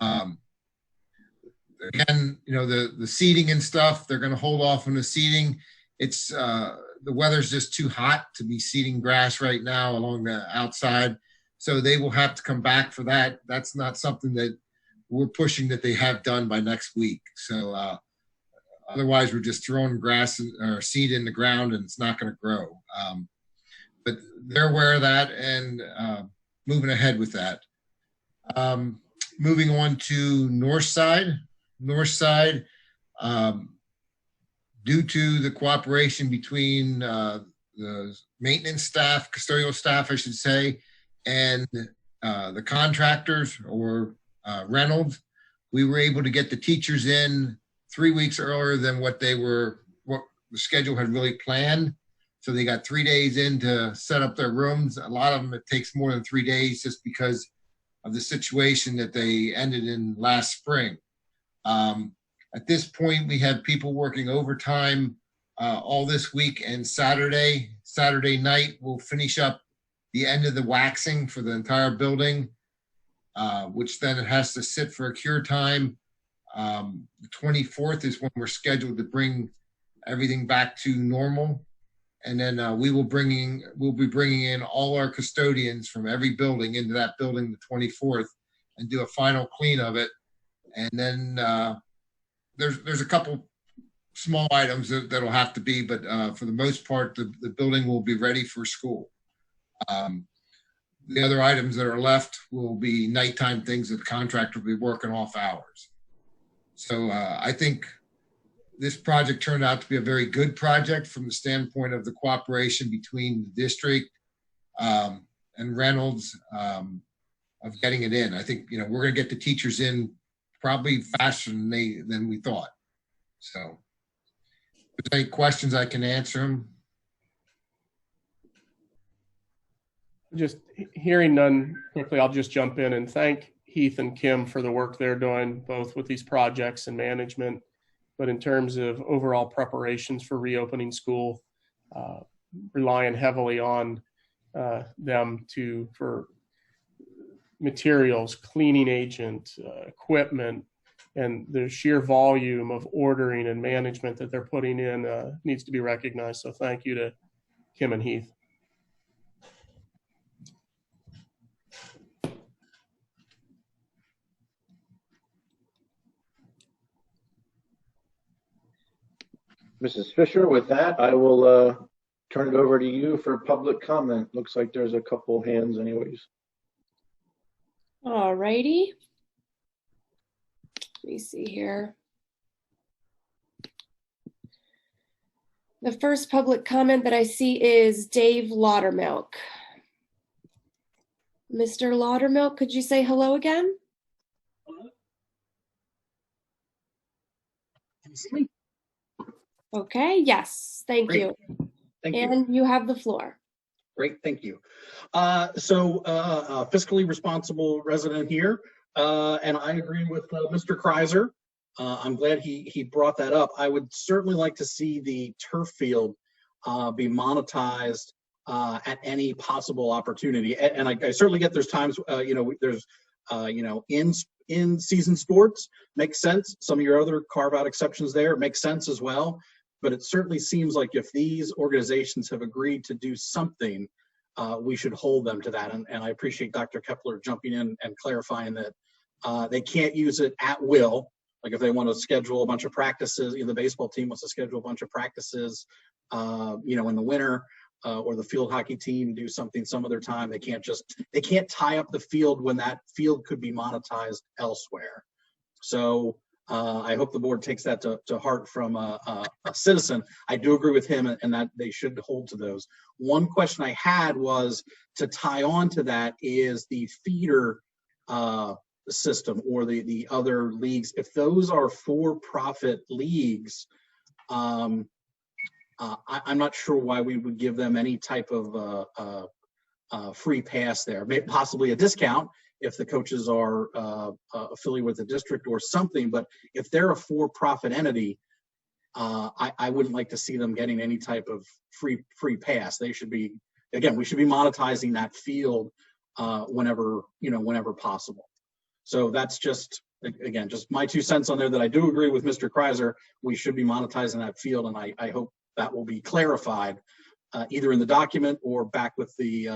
Again, you know, the seeding and stuff, they're going to hold off on the seeding. It's the weather's just too hot to be seeding grass right now along the outside. So they will have to come back for that. That's not something that we're pushing that they have done by next week. So otherwise we're just throwing grass or seed in the ground and it's not going to grow. But they're aware of that and moving ahead with that. Moving on to North Side. North Side, due to the cooperation between the maintenance staff, custodial staff, I should say, and the contractors or Reynolds, we were able to get the teachers in 3 weeks earlier than what the schedule had really planned. So they got 3 days in to set up their rooms. A lot of them, it takes more than 3 days just because of the situation that they ended in last spring. At this point, we have people working overtime all this week and Saturday. Saturday night, we'll finish up the end of the waxing for the entire building, which then it has to sit for a cure time. The 24th is when we're scheduled to bring everything back to normal. And then we'll be bringing in all our custodians from every building into that building the 24th and do a final clean of it. And then there's a couple small items that'll have to be, but for the most part, the building will be ready for school. The other items that are left will be nighttime things that the contractor will be working off hours. So I think this project turned out to be a very good project from the standpoint of the cooperation between the district and Reynolds of getting it in. I think, you know, we're going to get the teachers in probably faster than we thought. So if there's any questions, I can answer them. Just hearing none quickly, I'll just jump in and thank Heath and Kim for the work they're doing, both with these projects and management. But in terms of overall preparations for reopening school, relying heavily on them for materials, cleaning agent, equipment, and the sheer volume of ordering and management that they're putting in needs to be recognized. So thank you to Kim and Heath. Mrs. Fisher, with that, I will turn it over to you for public comment. Looks like there's a couple hands anyways. All righty. Let me see here. The first public comment that I see is Dave Laudermilk. Mr. Laudermilk, could you say hello again? Can you see me? Okay, yes, thank Great. you. Thank you. And you have the floor. Great, thank you. Fiscally responsible resident here, and I agree with Mr. Kreiser. I'm glad he brought that up. I would certainly like to see the turf field be monetized at any possible opportunity. And I certainly get there's times, there's in season sports. Makes sense. Some of your other carve out exceptions there makes sense as well. But it certainly seems like if these organizations have agreed to do something, we should hold them to that. And I appreciate Dr. Kepler jumping in and clarifying that they can't use it at will. Like if they want to schedule a bunch of practices, the baseball team wants to schedule a bunch of practices, in the winter, or the field hockey team do something some other time. They can't tie up the field when that field could be monetized elsewhere. So I hope the board takes that to heart from a citizen. I do agree with him and that they should hold to those. One question I had was to tie on to that is the feeder system or the other leagues. If those are for-profit leagues, I'm not sure why we would give them any type of free pass there. Maybe possibly a discount if the coaches are affiliated with the district or something. But if they're a for-profit entity, I wouldn't like to see them getting any type of free pass. They should be, again, we should be monetizing that field whenever possible. So that's just my 2 cents on there, that I do agree with Mr. Kreiser. We should be monetizing that field, and I hope that will be clarified either in the document or back with the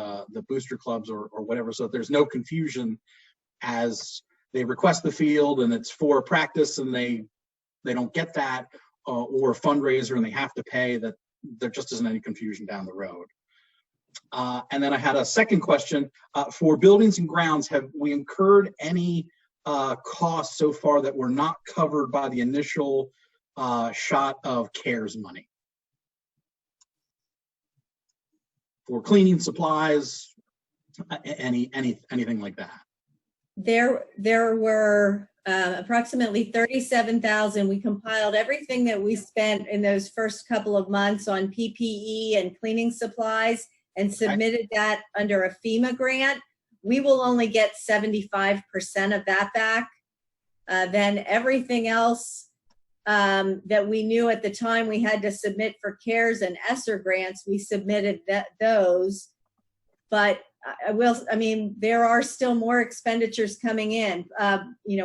booster clubs or whatever, so that there's no confusion as they request the field and it's for practice and they don't get that, or a fundraiser and they have to pay, that there just isn't any confusion down the road. And then I had a second question. For buildings and grounds, have we incurred any costs so far that were not covered by the initial shot of CARES money? For cleaning supplies, anything like that? There were approximately 37,000. We compiled everything that we spent in those first couple of months on PPE and cleaning supplies and submitted that under a FEMA grant. We will only get 75% of that back. Then everything else that we knew at the time we had to submit for CARES and ESSER grants, we submitted those. But there are still more expenditures coming in,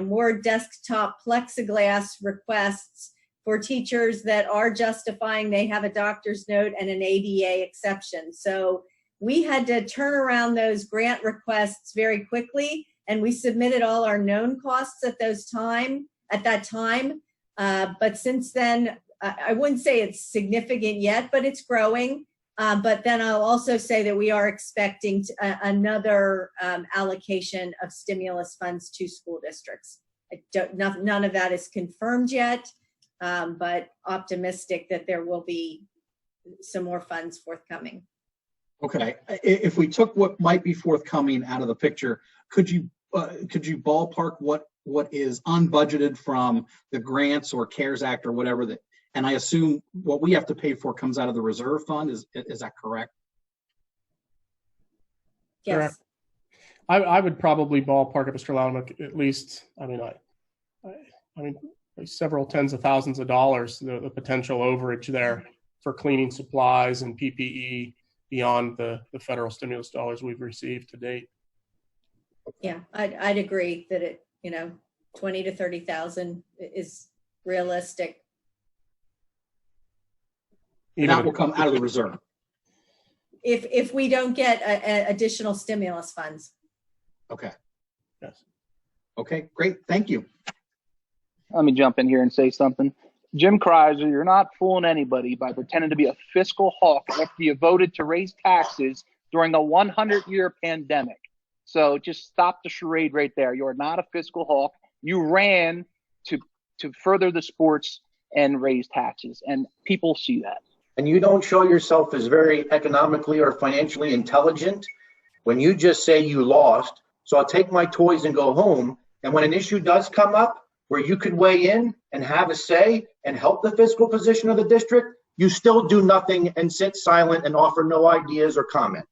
more desktop plexiglass requests for teachers that are justifying they have a doctor's note and an ADA exception. So we had to turn around those grant requests very quickly, and we submitted all our known costs at that time. But since then, I wouldn't say it's significant yet, but it's growing. But then I'll also say that we are expecting another allocation of stimulus funds to school districts. None of that is confirmed yet, but optimistic that there will be some more funds forthcoming. Okay, if we took what might be forthcoming out of the picture, could you ballpark what is unbudgeted from the grants or CARES Act or whatever that? And I assume what we have to pay for comes out of the reserve fund. Is that correct? Yes. Correct. I would probably ballpark it, Mr. Loudermilk, at least. I mean, several tens of thousands of dollars. The potential overage there for cleaning supplies and PPE beyond the federal stimulus dollars we've received to date. Yeah, I'd agree that it 20 to 30,000 is realistic. And that will come out of the reserve. If we don't get additional stimulus funds. Okay. Yes. Okay, great. Thank you. Let me jump in here and say something. Jim Kreiser, you're not fooling anybody by pretending to be a fiscal hawk after you voted to raise taxes during a 100-year pandemic. So just stop the charade right there. You're not a fiscal hawk. You ran to further the sports and raise taxes, and people see that. And you don't show yourself as very economically or financially intelligent when you just say you lost, so I'll take my toys and go home. And when an issue does come up where you could weigh in and have a say and help the fiscal position of the district, you still do nothing and sit silent and offer no ideas or comment.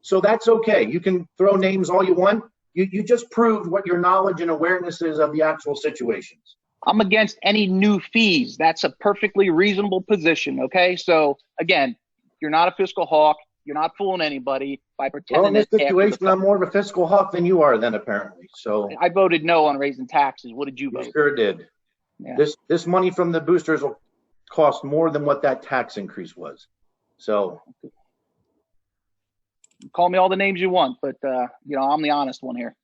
So that's okay. You can throw names all you want. You just proved what your knowledge and awareness is of the actual situations. I'm against any new fees. That's a perfectly reasonable position, okay? So again, you're not a fiscal hawk. You're not fooling anybody by Well, pretending in this that after the situation, I'm more of a fiscal hawk than you are then, apparently. So I voted no on raising taxes. What did you you vote? sure did. Yeah. This money from the boosters will cost more than what that tax increase was. So Call me all the names you want, but I'm the honest one here.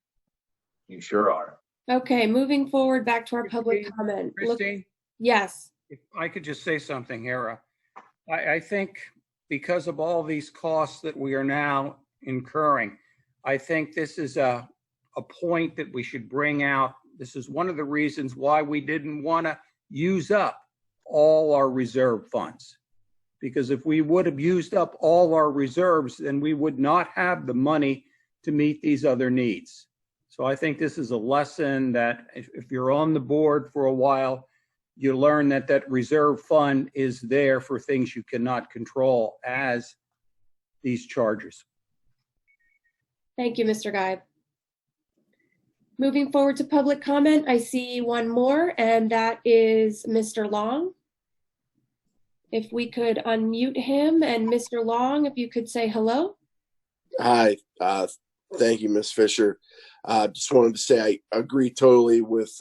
you sure are. Okay, moving forward back to our public comment. Christine, Yes. if I could just say something, Hera. I think because of all these costs that we are now incurring, I think this is a point that we should bring out. This is one of the reasons why we didn't want to use up all our reserve funds. Because if we would have used up all our reserves, then we would not have the money to meet these other needs. So I think this is a lesson that if you're on the board for a while, you learn that that reserve fund is there for things you cannot control, as these charges. Thank you, Mr. Guy. Moving forward to public comment, I see one more, and that is Mr. Long. If we could unmute him, and Mr. Long, if you could say hello. Hi, thank you, Ms. Fisher. Just wanted to say I agree totally with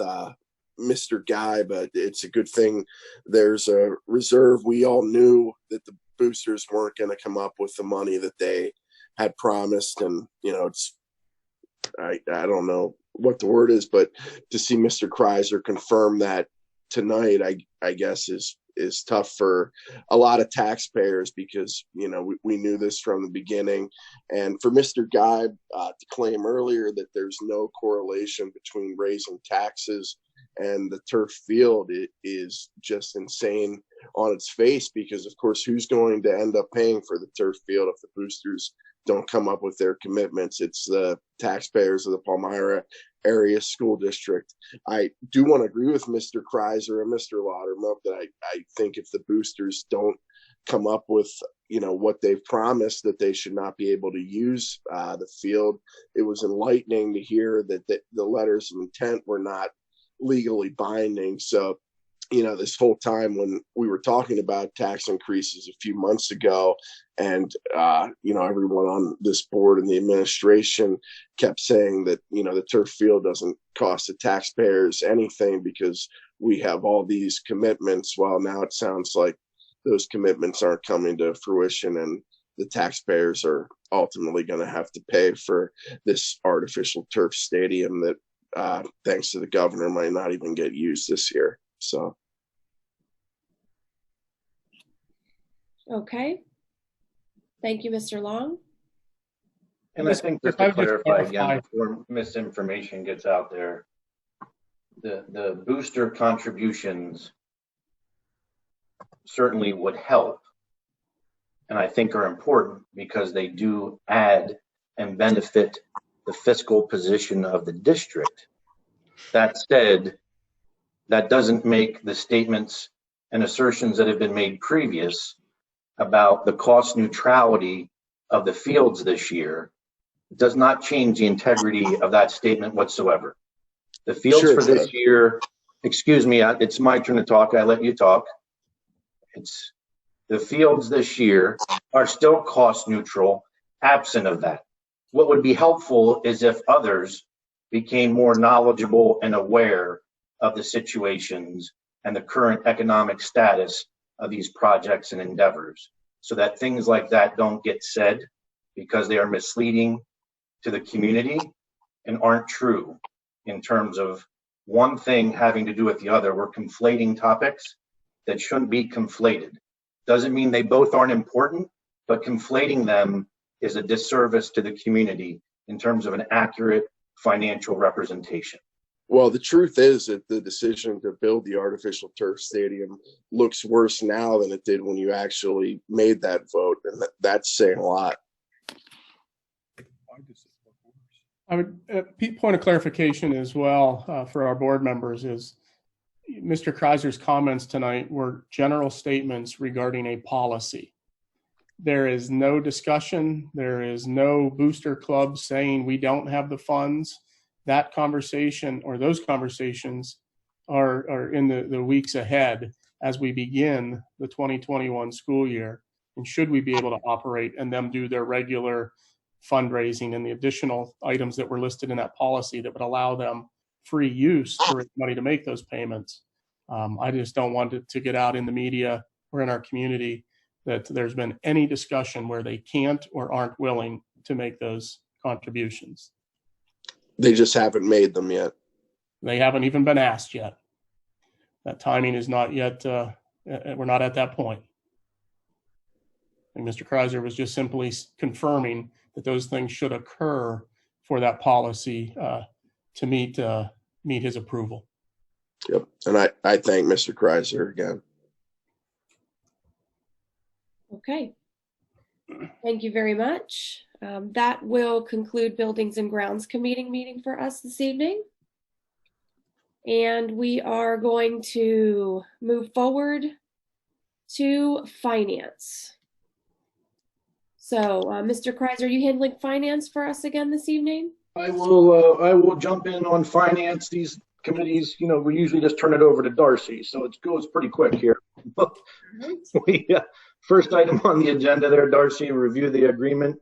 Mr. Guy, but it's a good thing there's a reserve. We all knew that the boosters weren't going to come up with the money that they had promised, and I don't know what the word is, but to see Mr. Kreiser confirm that tonight, I guess is tough for a lot of taxpayers, because we knew this from the beginning. And for Mr. Guy to claim earlier that there's no correlation between raising taxes and the turf field, it is just insane on its face, because of course, who's going to end up paying for the turf field if the boosters don't come up with their commitments? It's the taxpayers of the Palmyra area school district. I do want to agree with Mr. Kreiser and Mr. Laudermilk that I think if the boosters don't come up with what they've promised, that they should not be able to use the field. It was enlightening to hear that the letters of intent were not legally binding. So this whole time when we were talking about tax increases a few months ago, and everyone on this board and the administration kept saying that the turf field doesn't cost the taxpayers anything because we have all these commitments. Well, now it sounds like those commitments aren't coming to fruition, and the taxpayers are ultimately going to have to pay for this artificial turf stadium that, thanks to the governor, might not even get used this year. So. Okay. Thank you, Mr. Long. And I think just to clarify again, before misinformation gets out there, the booster contributions certainly would help, and I think are important because they do add and benefit the fiscal position of the district. That said, that doesn't make the statements and assertions that have been made previous about the cost neutrality of the fields this year does not change the integrity of that statement whatsoever. The fields for this year, excuse me, it's my turn to talk. I let you talk. The fields this year are still cost neutral, absent of that. What would be helpful is if others became more knowledgeable and aware of the situations and the current economic status of these projects and endeavors, so that things like that don't get said because they are misleading to the community and aren't true in terms of one thing having to do with the other. We're conflating topics that shouldn't be conflated. Doesn't mean they both aren't important, but conflating them is a disservice to the community in terms of an accurate financial representation. Well, the truth is that the decision to build the artificial turf stadium looks worse now than it did when you actually made that vote, and that's saying a lot. I would point of clarification as well for our board members is Mr. Kreiser's comments tonight were general statements regarding a policy. There is no discussion. There is no booster club saying we don't have the funds. That conversation or those conversations are in the weeks ahead as we begin the 2021 school year. And should we be able to operate and them do their regular fundraising and the additional items that were listed in that policy that would allow them free use to raise money to make those payments. I just don't want it to get out in the media or in our community that there's been any discussion where they can't or aren't willing to make those contributions. They just haven't made them yet. They haven't even been asked yet. That timing is not yet, we're not at that point. And Mr. Kreiser was just simply confirming that those things should occur for that policy to meet his approval. Yep. And I thank Mr. Kreiser again. Okay. Thank you very much. That will conclude Buildings and Grounds Committee meeting for us this evening. And we are going to move forward to finance. So, Mr. Kreiser, are you handling finance for us again this evening? I will jump in on finance. These committees, we usually just turn it over to Darcy, so it goes pretty quick here. First item on the agenda there, Darcy, review the agreement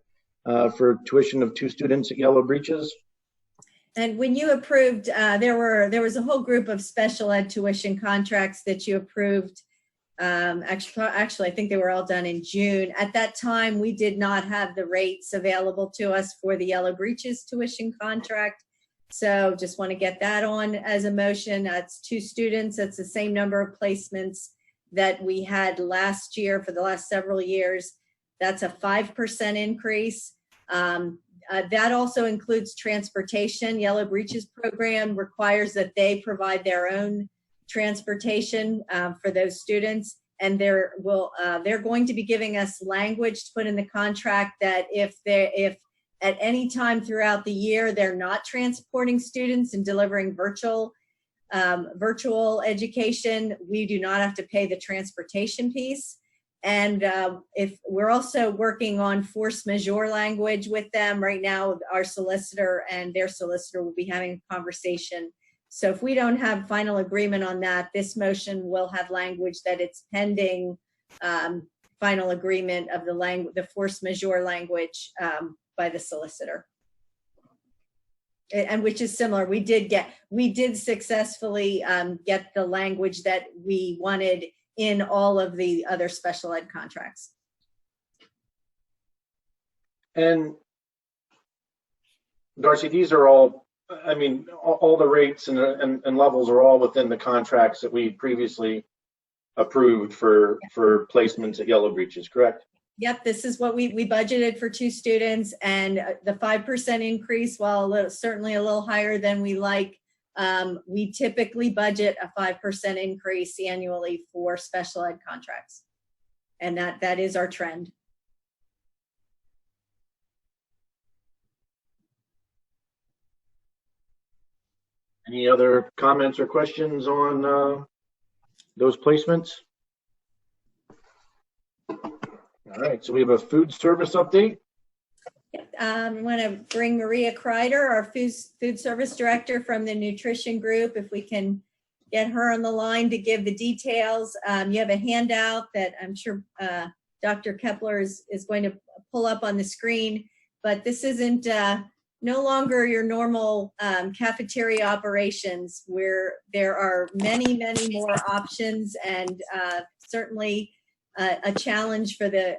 for tuition of 2 students at Yellow Breeches. And when you approved, there was a whole group of special ed tuition contracts that you approved. Actually, I think they were all done in June. At that time, we did not have the rates available to us for the Yellow Breeches tuition contract. So just want to get that on as a motion. That's 2 students. That's the same number of placements that we had last year for the last several years. That's a 5% increase. That also includes transportation. Yellow Breeches program requires that they provide their own transportation for those students, and they're going to be giving us language to put in the contract that if at any time throughout the year they're not transporting students and delivering virtual education, we do not have to pay the transportation piece. And if we're also working on force majeure language with them right now, our solicitor and their solicitor will be having a conversation. So if we don't have final agreement on that, this motion will have language that it's pending final agreement of the force majeure language by the solicitor. And which is similar. We did successfully get the language that we wanted in all of the other special ed contracts. And Darcy, these are all, all the rates and levels are all within the contracts that we previously approved for placements at Yellow Breeches, correct? Yep, this is what we budgeted for 2 students, and the 5% increase, while certainly a little higher than we like, we typically budget a 5% increase annually for special ed contracts. And that is our trend. Any other comments or questions on those placements? All right, so we have a food service update. I want to bring Maria Kreider, our food service director from the nutrition group, if we can get her on the line to give the details. You have a handout that I'm sure Dr. Kepler is going to pull up on the screen, but this isn't no longer your normal cafeteria operations, where there are many, many more options, and certainly a challenge for the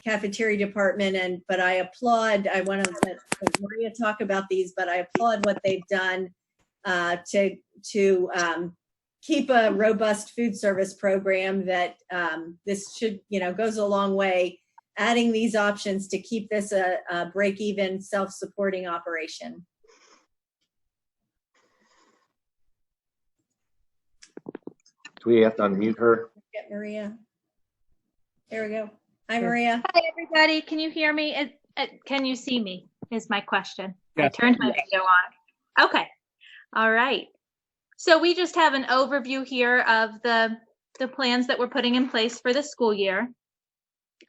cafeteria department. But I applaud, I want to let Maria talk about these, but I applaud what they've done to keep a robust food service program that this should, goes a long way, adding these options to keep this a break-even, self-supporting operation. Do we have to unmute her? Get Maria. There we go. Hi, Maria. Hi, everybody. Can you hear me? Can you see me is my question. Yes. I turned my video on. Okay. All right. So we just have an overview here of the plans that we're putting in place for the school year.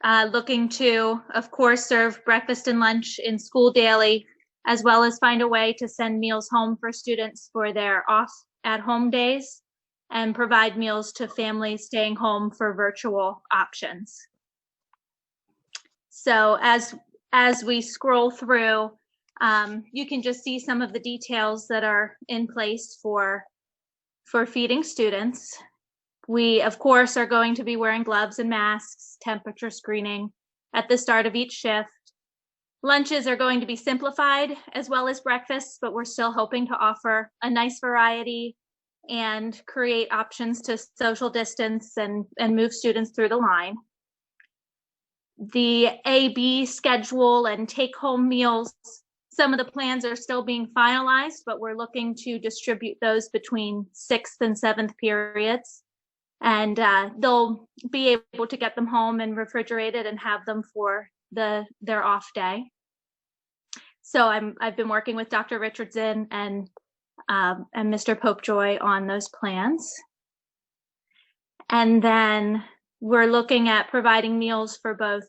Looking to, of course, serve breakfast and lunch in school daily, as well as find a way to send meals home for students for their off-at-home days, and provide meals to families staying home for virtual options. So as we scroll through, you can just see some of the details that are in place for feeding students. We, of course, are going to be wearing gloves and masks, temperature screening at the start of each shift. Lunches are going to be simplified as well as breakfasts, but we're still hoping to offer a nice variety and create options to social distance and move students through the line. The A/B schedule and take-home meals, some of the plans are still being finalized, but we're looking to distribute those between 6th and 7th periods. And they'll be able to get them home and refrigerated and have them for their off day. So I've been working with Dr. Richardson and Mr. Popejoy on those plans. And then we're looking at providing meals for both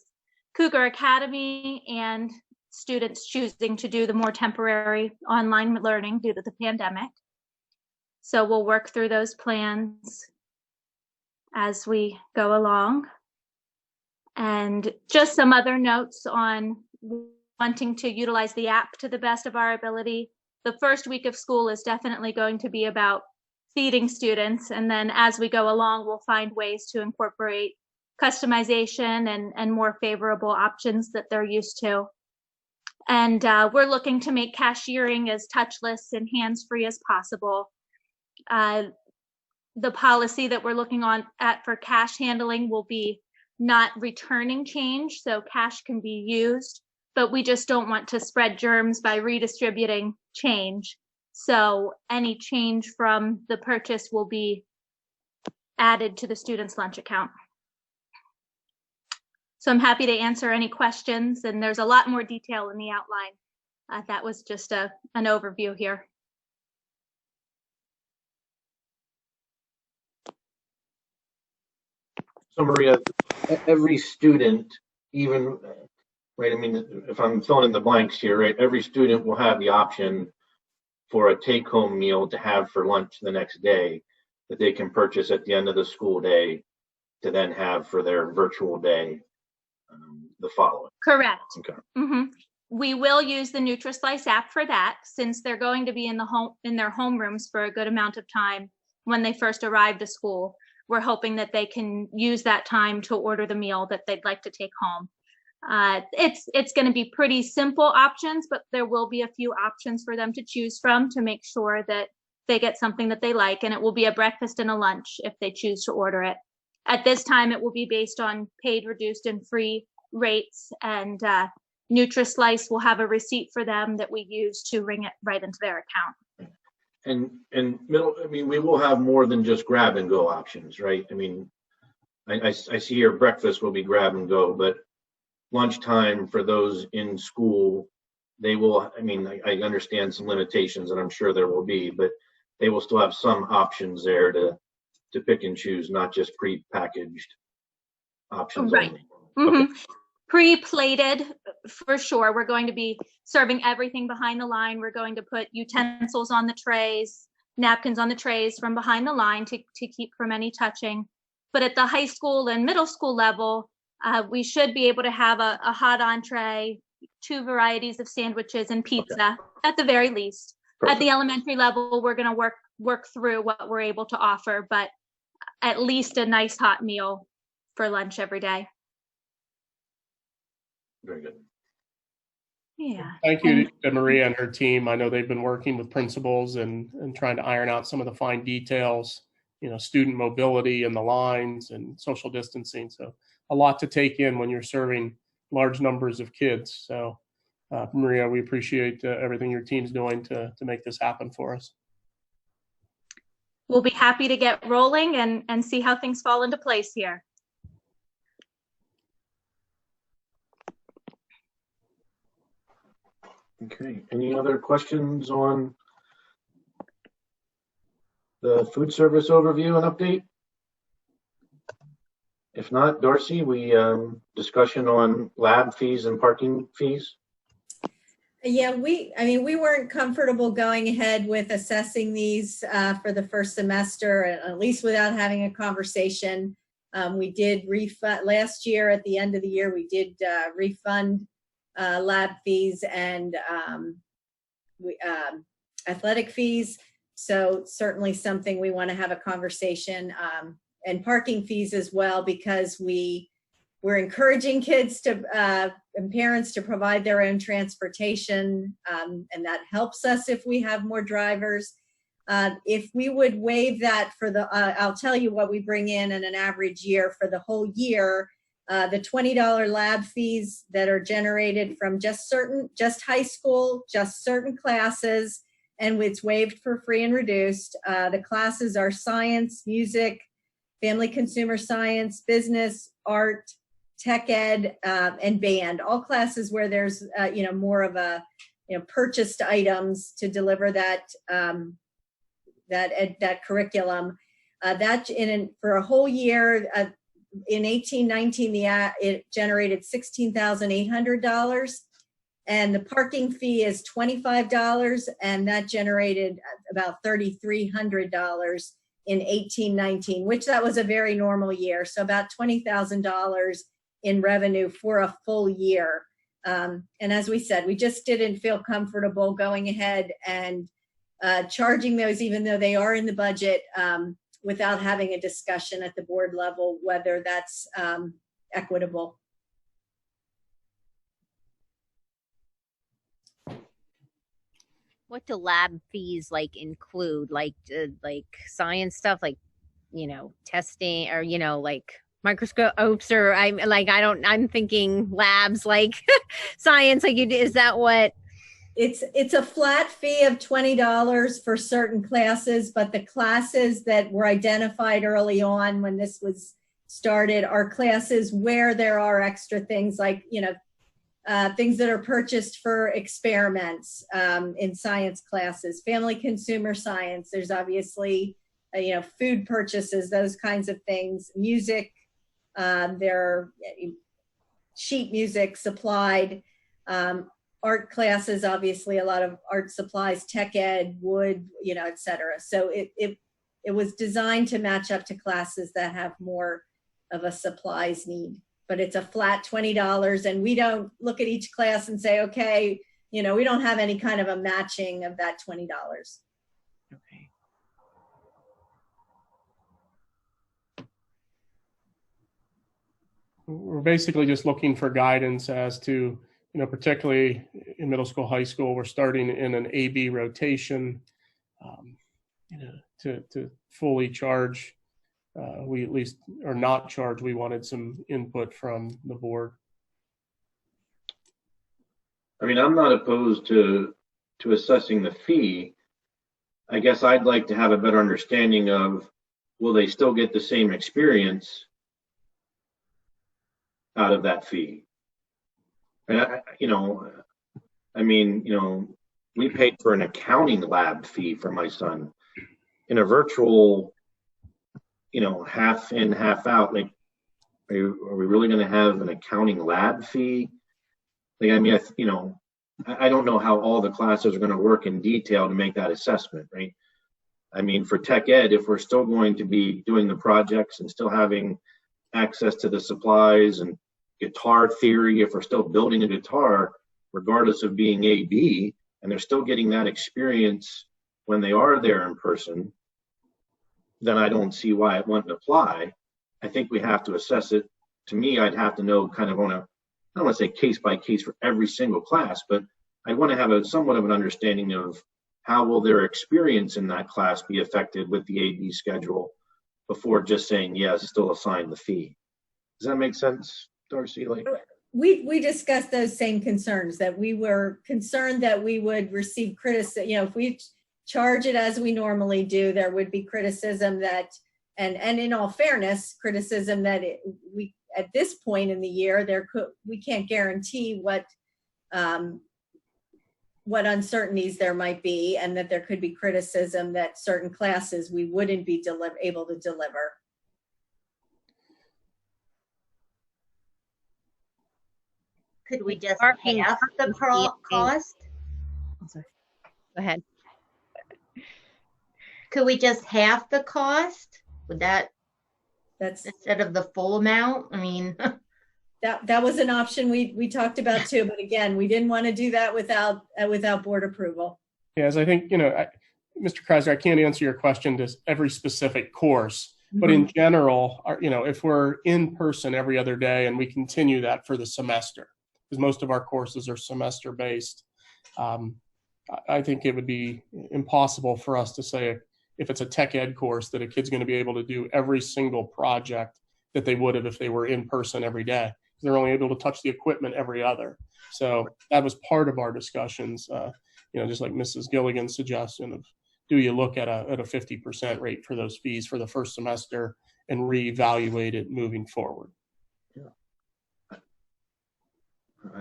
Cougar Academy and students choosing to do the more temporary online learning due to the pandemic. So we'll work through those plans as we go along. And just some other notes on wanting to utilize the app to the best of our ability. The first week of school is definitely going to be about feeding students. And then as we go along, we'll find ways to incorporate customization and more favorable options that they're used to. And we're looking to make cashiering as touchless and hands-free as possible. The policy that we're looking at for cash handling will be not returning change, so cash can be used, but we just don't want to spread germs by redistributing change. So any change from the purchase will be added to the student's lunch account. So I'm happy to answer any questions, and there's a lot more detail in the outline. That was just an overview here. So Maria, every student, even, right, I mean, if I'm filling in the blanks here, right, every student will have the option for a take-home meal to have for lunch the next day that they can purchase at the end of the school day to then have for their virtual day the following. Correct. Okay. Mm-hmm. We will use the NutriSlice app for that, since they're going to be in their homerooms for a good amount of time when they first arrive to school. We're hoping that they can use that time to order the meal that they'd like to take home. It's going to be pretty simple options, but there will be a few options for them to choose from to make sure that they get something that they like, and it will be a breakfast and a lunch if they choose to order it. At this time, it will be based on paid, reduced, and free rates, and NutriSlice will have a receipt for them that we use to ring it right into their account. And middle, I mean, we will have more than just grab and go options, right? I mean, I see here breakfast will be grab and go, but lunchtime for those in school, they will, I mean, I understand some limitations, and I'm sure there will be, but they will still have some options there to pick and choose, not just pre-packaged options. Right. Only. Mm-hmm. Okay. Pre-plated, for sure. We're going to be serving everything behind the line. We're going to put utensils on the trays, napkins on the trays from behind the line to keep from any touching. But at the high school and middle school level, we should be able to have a hot entree, 2 varieties of sandwiches and pizza, at the very least. Perfect. At the elementary level, we're going to work through what we're able to offer, but at least a nice hot meal for lunch every day. Very good. Yeah. Thank you to Maria and her team. I know they've been working with principals and trying to iron out some of the fine details, you know, student mobility and the lines and social distancing. So a lot to take in when you're serving large numbers of kids. So Maria, we appreciate everything your team's doing to make this happen for us. We'll be happy to get rolling and see how things fall into place here. Okay, any other questions on the food service overview and update? If not, Darcy, we discussion on lab fees and parking fees. Yeah, we weren't comfortable going ahead with assessing these for the first semester, at least without having a conversation We did refund last year at the end of the year. We did refund lab fees and athletic fees. So certainly something we want to have a conversation, and parking fees as well, because we're encouraging kids to and parents to provide their own transportation, and that helps us if we have more drivers. If we would waive that for the, I'll tell you what we bring in an average year for the whole year. The $20 lab fees that are generated from just high school, just certain classes, and it's waived for free and reduced. The classes are science, music, family consumer science, business, art, tech ed, and band, all classes where there's more of a purchased items to deliver that that curriculum. That for a whole year in 18-19, it generated $16,800, and the parking fee is $25, and that generated about $3,300 in 18-19, which that was a very normal year. So about $20,000 in revenue for a full year. And as we said, we just didn't feel comfortable going ahead and charging those, even though they are in the budget, without having a discussion at the board level whether that's equitable. What do lab fees include? Like science stuff, testing, or like microscopes, or I'm thinking labs like science. Is that what? It's a flat fee of $20 for certain classes, but the classes that were identified early on when this was started are classes where there are extra things like, things that are purchased for experiments in science classes, family consumer science. There's obviously, food purchases, those kinds of things, music, there are sheet music supplied, art classes, obviously a lot of art supplies, tech ed, wood, et cetera. So it was designed to match up to classes that have more of a supplies need. But it's a flat $20, and we don't look at each class and say, okay, we don't have any kind of a matching of that $20. Okay. We're basically just looking for guidance as to, particularly in middle school, high school, we're starting in an AB rotation, to fully charge. We at least are not charged. We wanted some input from the board. I mean, I'm not opposed to assessing the fee. I guess I'd like to have a better understanding of, will they still get the same experience out of that fee? And we paid for an accounting lab fee for my son. In a virtual, half in, half out, are we really going to have an accounting lab fee? I don't know how all the classes are going to work in detail to make that assessment, right? For tech ed, if we're still going to be doing the projects and still having access to the supplies and guitar theory, if we're still building a guitar, regardless of being AB, and they're still getting that experience when they are there in person, then I don't see why it wouldn't apply. I think we have to assess it. To me, I'd have to know kind of on a, I don't want to say case by case for every single class, but I want to have somewhat of an understanding of how will their experience in that class be affected with the AB schedule before just saying, yes, still assign the fee. Does that make sense, Darcy? We discussed those same concerns, that we were concerned that we would receive criticism. If we charge it as we normally do, there would be criticism that, and in all fairness, criticism that we at this point in the year we can't guarantee what uncertainties there might be, and that there could be criticism that certain classes we wouldn't be able to deliver. Could we just half the cost? I'm sorry. Go ahead. Could we just half the cost? Would that That's instead of the full amount. I mean, that was an option we talked about too, but again, we didn't want to do that without board approval. Yes, I think, Mr. Kreiser, I can't answer your question to every specific course, but in general, if we're in person every other day and we continue that for the semester, because most of our courses are semester based, I think it would be impossible for us to say, if it's a tech ed course, that a kid's going to be able to do every single project that they would have if they were in person every day. They're only able to touch the equipment every other. So that was part of our discussions, just like Mrs. Gilligan's suggestion of, do you look at a 50% rate for those fees for the first semester and reevaluate it moving forward?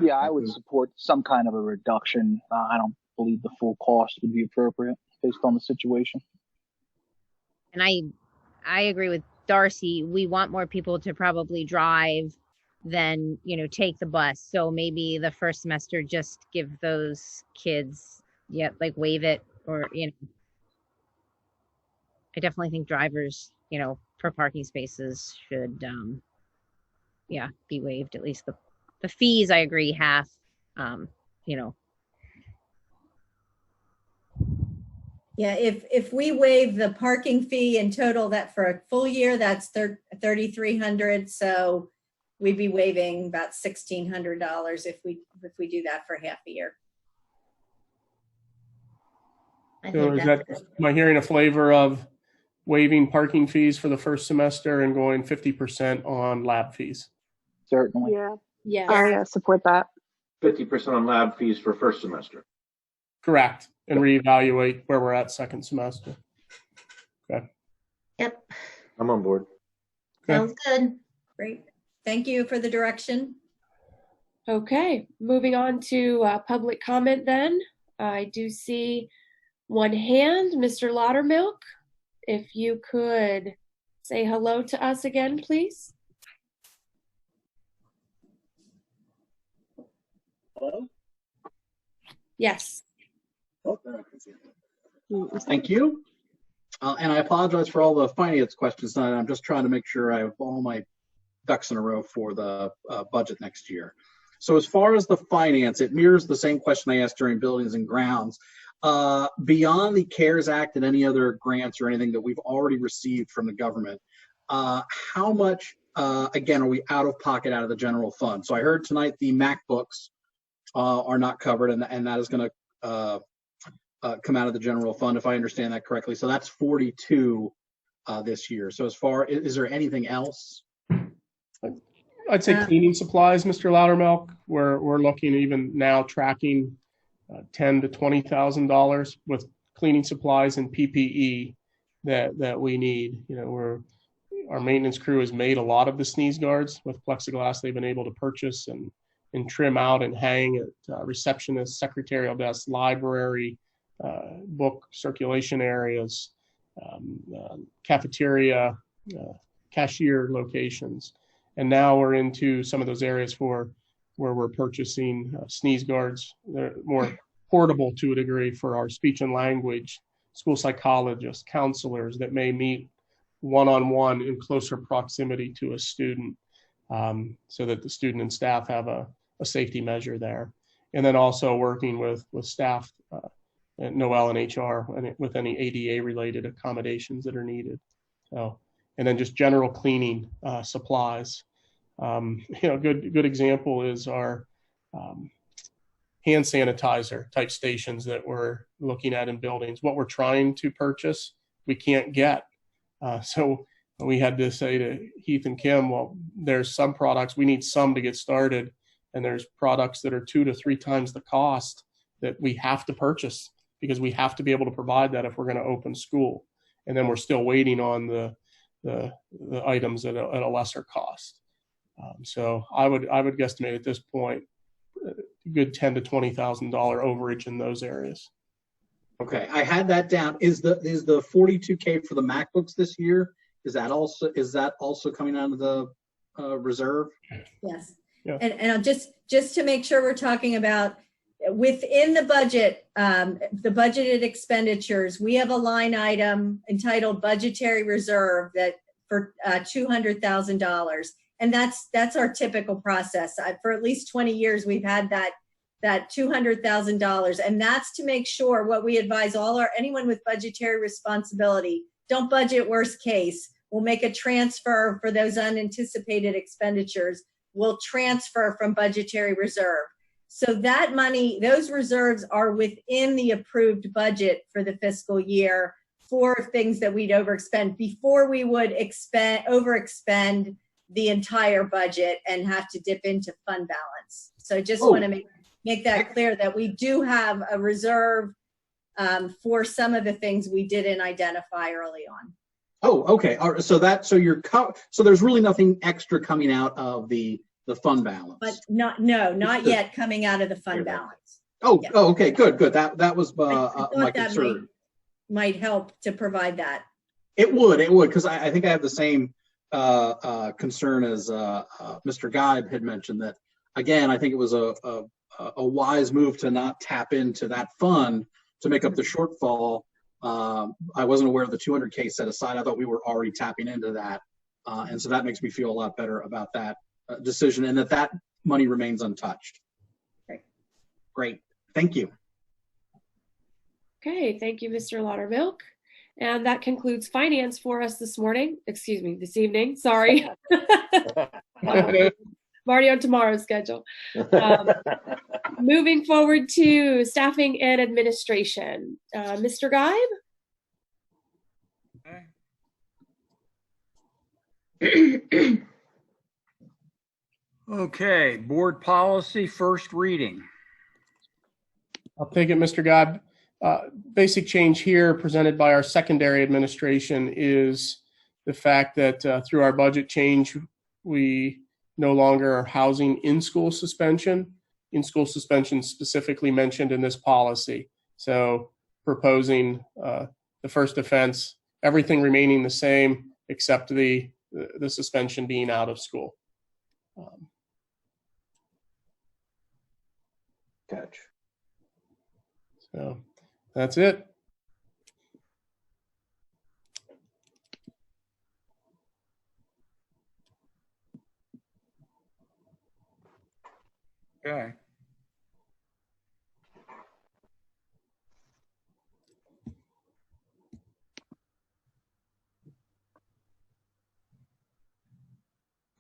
Yeah, I would support some kind of a reduction. I don't believe the full cost would be appropriate based on the situation. And I agree with Darcy. We want more people to probably drive than, take the bus. So maybe the first semester, just give those kids, waive it, or, I definitely think drivers, for parking spaces should, be waived, at least the fees. I agree, half, Yeah, if we waive the parking fee in total, that for a full year, that's $3,300. So we'd be waiving about $1,600 if we do that for half a year. So am I hearing a flavor of waiving parking fees for the first semester and going 50% on lab fees? Certainly. Yeah. I support that. 50% on lab fees for first semester. Correct. And reevaluate where we're at second semester. Okay. Yep. I'm on board. Okay. Sounds good. Great. Thank you for the direction. Okay, moving on to public comment then. I do see one hand, Mr. Laudermilk. If you could say hello to us again, please. Hello? Yes. Oh, there I can see it. Thank you. And I apologize for all the finance questions tonight. I'm just trying to make sure I have all my ducks in a row for the budget next year. So as far as the finance, it mirrors the same question I asked during buildings and grounds. Beyond the CARES Act and any other grants or anything that we've already received from the government, how much, again, are we out of pocket out of the general fund? So I heard tonight the MacBooks are not covered, and that is going to come out of the general fund, if I understand that correctly. So that's 42 this year. So as far, is there anything else? I'd say cleaning supplies, Mr. Loudermilk. We're looking even now tracking $10,000 to $20,000 with cleaning supplies and PPE that we need. Our maintenance crew has made a lot of the sneeze guards with plexiglass they've been able to purchase and trim out and hang at receptionist, secretarial desks, library, book circulation areas, cafeteria, cashier locations. And now we're into some of those areas where we're purchasing sneeze guards. They're more portable to a degree for our speech and language, school psychologists, counselors that may meet one-on-one in closer proximity to a student, so that the student and staff have a safety measure there. And then also working with staff at Noel and HR and with any ADA related accommodations that are needed. So, and then just general cleaning supplies. Good example is our hand sanitizer type stations that we're looking at in buildings. What we're trying to purchase, we can't get. So we had to say to Heath and Kim, well, there's some products, we need some to get started. And there's products that are 2 to 3 times the cost that we have to purchase because we have to be able to provide that if we're going to open school. And then we're still waiting on the items at a lesser cost. So I would guesstimate at this point a good $10,000 to $20,000 overage in those areas. Okay, I had that down. Is the $42K for the MacBooks this year? Is that also coming out of the reserve? Yes. Yeah. And just to make sure we're talking about within the budget, the budgeted expenditures, we have a line item entitled budgetary reserve that for $200,000. And that's our typical process. For at least 20 years, we've had that $200,000. And that's to make sure what we advise anyone with budgetary responsibility, don't budget worst case. We'll make a transfer for those unanticipated expenditures. We'll transfer from budgetary reserve. So that money, those reserves are within the approved budget for the fiscal year for things that we'd overexpend before we would overexpend the entire budget and have to dip into fund balance. So I just want to make that clear that we do have a reserve for some of the things we didn't identify early on. Oh, okay. All right. So there's really nothing extra coming out of the fund balance. But not yet coming out of the fund balance. Oh, yeah. Oh, okay. Good. That was my concern. Might help to provide that. It would, because I think I have the same concern as Mr. Guy had mentioned, that again, I think it was a wise move to not tap into that fund to make up the shortfall. I wasn't aware of the 200K set aside. I thought we were already tapping into that. And so that makes me feel a lot better about that decision, and that money remains untouched. Great. Thank you. Okay, thank you, Mr. Laudermilk. And that concludes finance for us this evening. Sorry. I'm already on tomorrow's schedule. Moving forward to staffing and administration. Mr. Guide? Okay, board policy, first reading. I'll take it, Mr. God. Basic change here presented by our secondary administration is the fact that through our budget change, we no longer are housing in-school suspension. In-school suspension specifically mentioned in this policy. So proposing the first offense, everything remaining the same except the suspension being out of school. Catch. So that's it. Okay.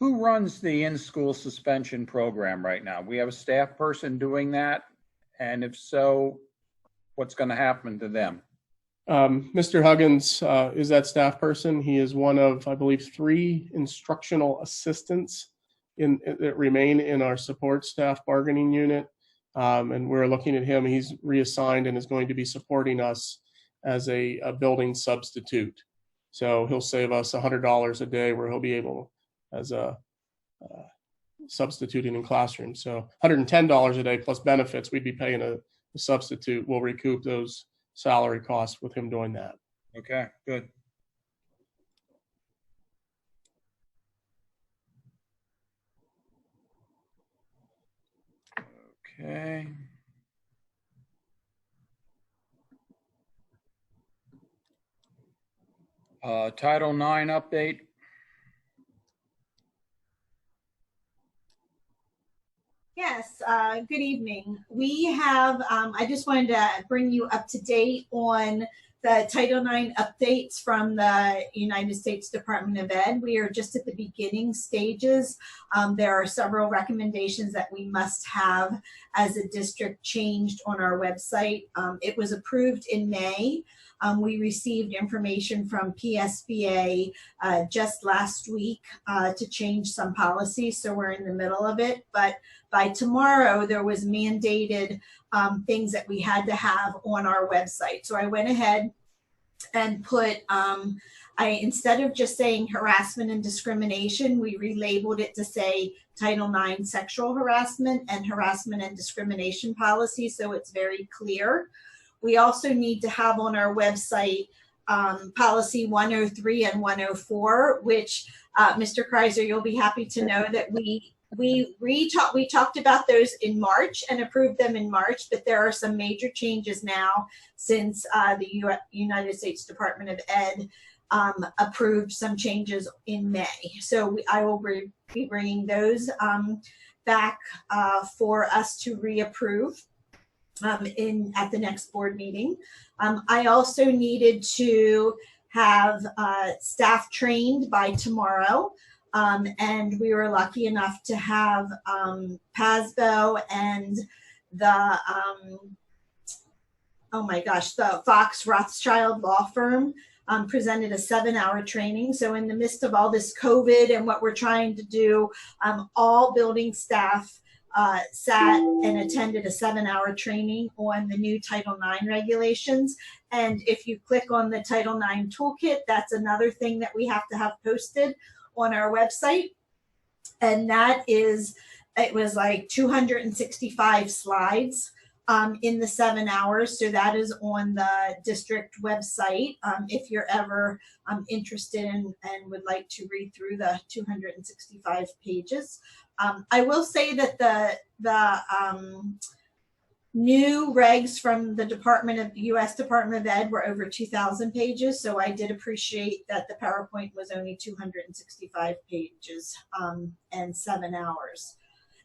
Who runs the in-school suspension program right now? We have a staff person doing that? And if so, what's going to happen to them? Mr. Huggins is that staff person. He is one of, I believe, 3 instructional assistants that remain in our support staff bargaining unit. And we're looking at him. He's reassigned and is going to be supporting us as a building substitute. So he'll save us $100 a day where he'll be able as a substituting in classrooms. So $110 a day plus benefits, we'd be paying a substitute. We'll recoup those salary costs with him doing that. Okay, good. Okay. Title IX update. Yes, good evening. We have, I just wanted to bring you up to date on the Title IX updates from the United States Department of Ed. We are just at the beginning stages. There are several recommendations that we must have as a district changed on our website. It was approved in May. We received information from PSBA just last week to change some policies, so we're in the middle of it. But by tomorrow, there was mandated things that we had to have on our website. So I went ahead and put, instead of just saying harassment and discrimination, we relabeled it to say Title IX sexual harassment and discrimination policy, so it's very clear. We also need to have on our website policy 103 and 104, which Mr. Kreiser, you'll be happy to know that we talked about those in March and approved them in March, but there are some major changes now since the United States Department of Ed approved some changes in May. So I will be bringing those back for us to reapprove at the next board meeting. I also needed to have staff trained by tomorrow. And we were lucky enough to have PASBO and the, the Fox Rothschild law firm presented a 7-hour training. So in the midst of all this COVID and what we're trying to do, all building staff sat and attended a 7-hour training on the new Title IX regulations. And if you click on the Title IX toolkit, that's another thing that we have to have posted on our website. And that is, it was like 265 slides in the 7 hours. So that is on the district website if you're ever interested in and would like to read through the 265 pages. I will say that the new regs from the U.S. Department of Ed were over 2,000 pages. So I did appreciate that the PowerPoint was only 265 pages and 7 hours.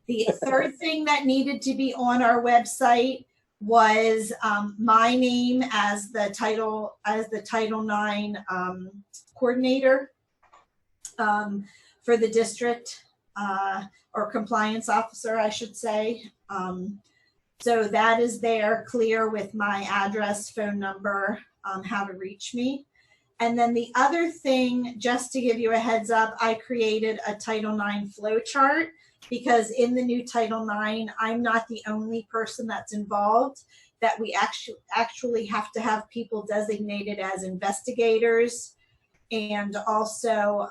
The third thing that needed to be on our website was my name as the Title IX coordinator for the district, or compliance officer, I should say. So that is there, clear with my address, phone number, how to reach me. And then the other thing, just to give you a heads up, I created a Title IX flow chart, because in the new Title IX, I'm not the only person that's involved, that we actually have to have people designated as investigators, and also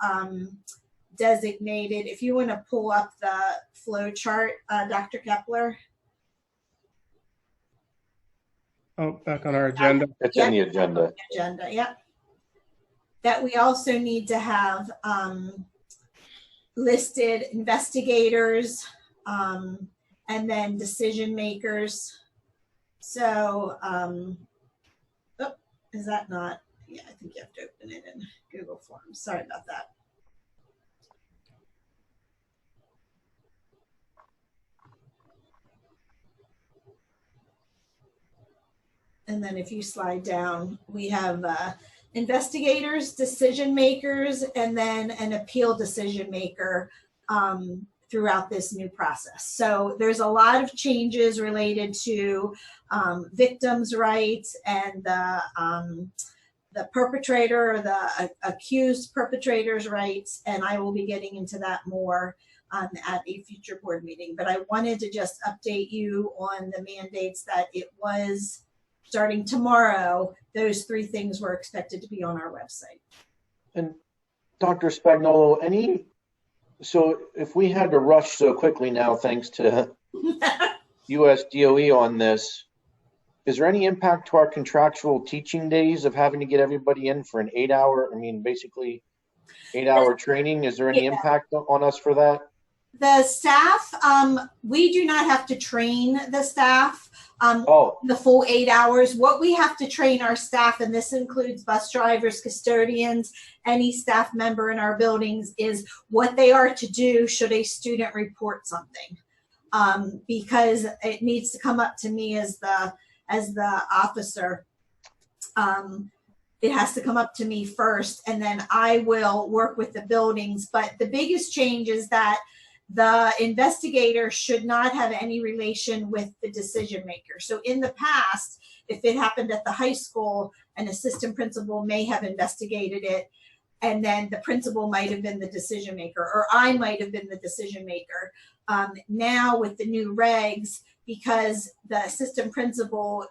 designated, if you want to pull up the flow chart, Dr. Kepler. Oh, back on our agenda. It's in the agenda. Yep. That we also need to have listed investigators and then decision makers. So, is that not? Yeah, I think you have to open it in Google Forms. Sorry about that. And then if you slide down, we have investigators, decision makers, and then an appeal decision maker throughout this new process. So there's a lot of changes related to victims' rights and the perpetrator or the accused perpetrator's rights, and I will be getting into that more at a future board meeting. But I wanted to just update you on the mandates that it was starting tomorrow, those 3 things were expected to be on our website. And Dr. Spagnolo, so if we had to rush so quickly now, thanks to US DOE on this, is there any impact to our contractual teaching days of having to get everybody in for an 8-hour, basically 8-hour training? Is there any impact on us for that? The staff, we do not have to train the staff the full 8 hours. What we have to train our staff, and this includes bus drivers, custodians, any staff member in our buildings, is what they are to do should a student report something. Because it needs to come up to me as the officer. It has to come up to me first, and then I will work with the buildings. But the biggest change is that the investigator should not have any relation with the decision maker. So in the past, if it happened at the high school, an assistant principal may have investigated it, and then the principal might have been the decision maker, or I might have been the decision maker. Now with the new regs, because the assistant principal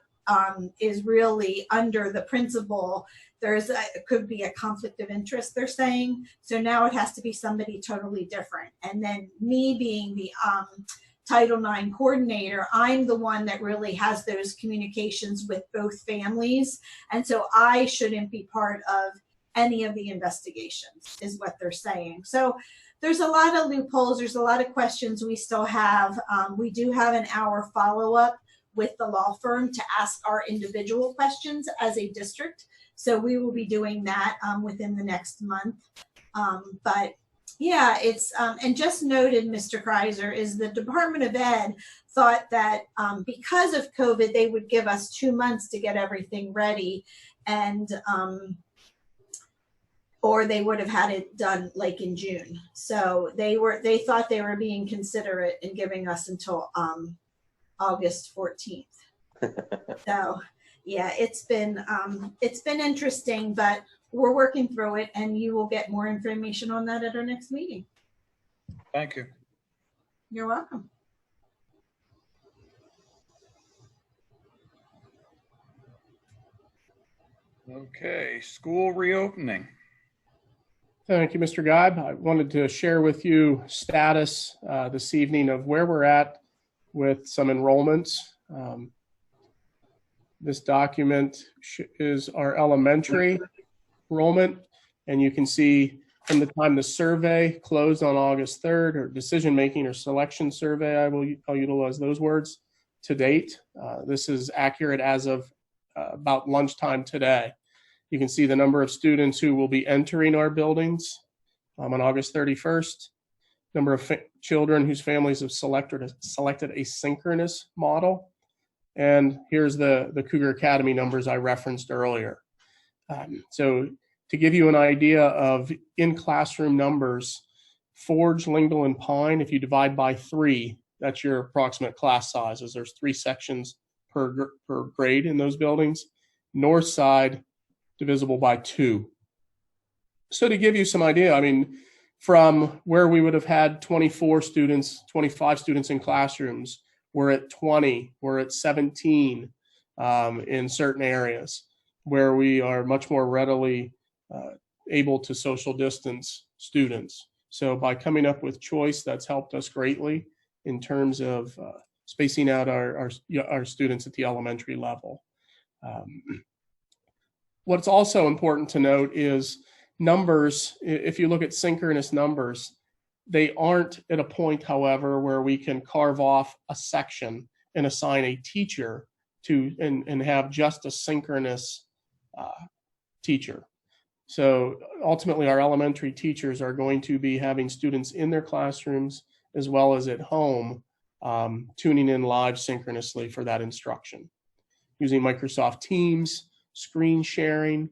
is really under the principal, it could be a conflict of interest, they're saying. So now it has to be somebody totally different. And then me being the Title IX coordinator, I'm the one that really has those communications with both families. And so I shouldn't be part of any of the investigations, is what they're saying. So there's a lot of loopholes. There's a lot of questions we still have. We do have an hour follow-up with the law firm to ask our individual questions as a district. So we will be doing that within the next month. But yeah, it's, and just noted, Mr. Kreiser, is the Department of Ed thought that because of COVID, they would give us 2 months to get everything ready, and or they would have had it done like in June. So they thought they were being considerate in giving us until August 14th. So yeah, it's been interesting, but we're working through it, and you will get more information on that at our next meeting. Thank you. You're welcome. Okay, school reopening. Thank you, Mr. Geib. I wanted to share with you status this evening of where we're at with some enrollments. This document is our elementary enrollment, and you can see from the time the survey closed on August 3rd, or decision-making or selection survey, I'll utilize those words, to date. This is accurate as of about lunchtime today. You can see the number of students who will be entering our buildings on August 31st, number of children whose families have selected a synchronous model, and here's the Cougar Academy numbers I referenced earlier. So to give you an idea of in-classroom numbers, Forge, Lingle, and Pine, if you divide by 3, that's your approximate class sizes. There's 3 sections per grade in those buildings. Northside, divisible by 2. So to give you some idea, I mean, from where we would have had 24 students, 25 students in classrooms, we're at 20, we're at 17 in certain areas where we are much more readily able to social distance students. So by coming up with choice, that's helped us greatly in terms of spacing out our students at the elementary level. What's also important to note is numbers. If you look at synchronous numbers, they aren't at a point, however, where we can carve off a section and assign a teacher to and have just a synchronous teacher. So ultimately, our elementary teachers are going to be having students in their classrooms as well as at home, tuning in live synchronously for that instruction. Using Microsoft Teams, screen sharing.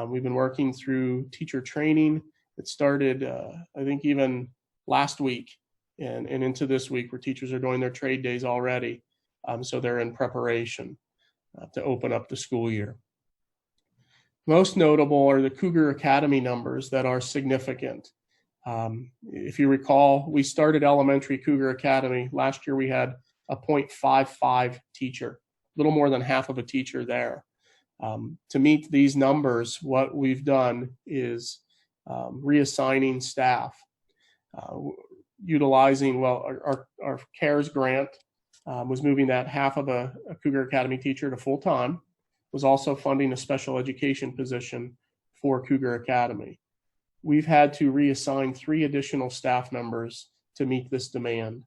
We've been working through teacher training. It started, I think, even last week and into this week, where teachers are doing their trade days already. So they're in preparation to open up the school year. Most notable are the Cougar Academy numbers that are significant. If you recall, we started elementary Cougar Academy. Last year we had a 0.55 teacher, a little more than half of a teacher there. To meet these numbers, what we've done is reassigning staff, utilizing, well, our CARES grant was moving that half of a Cougar Academy teacher to full-time, was also funding a special education position for Cougar Academy. We've had to reassign 3 additional staff members to meet this demand.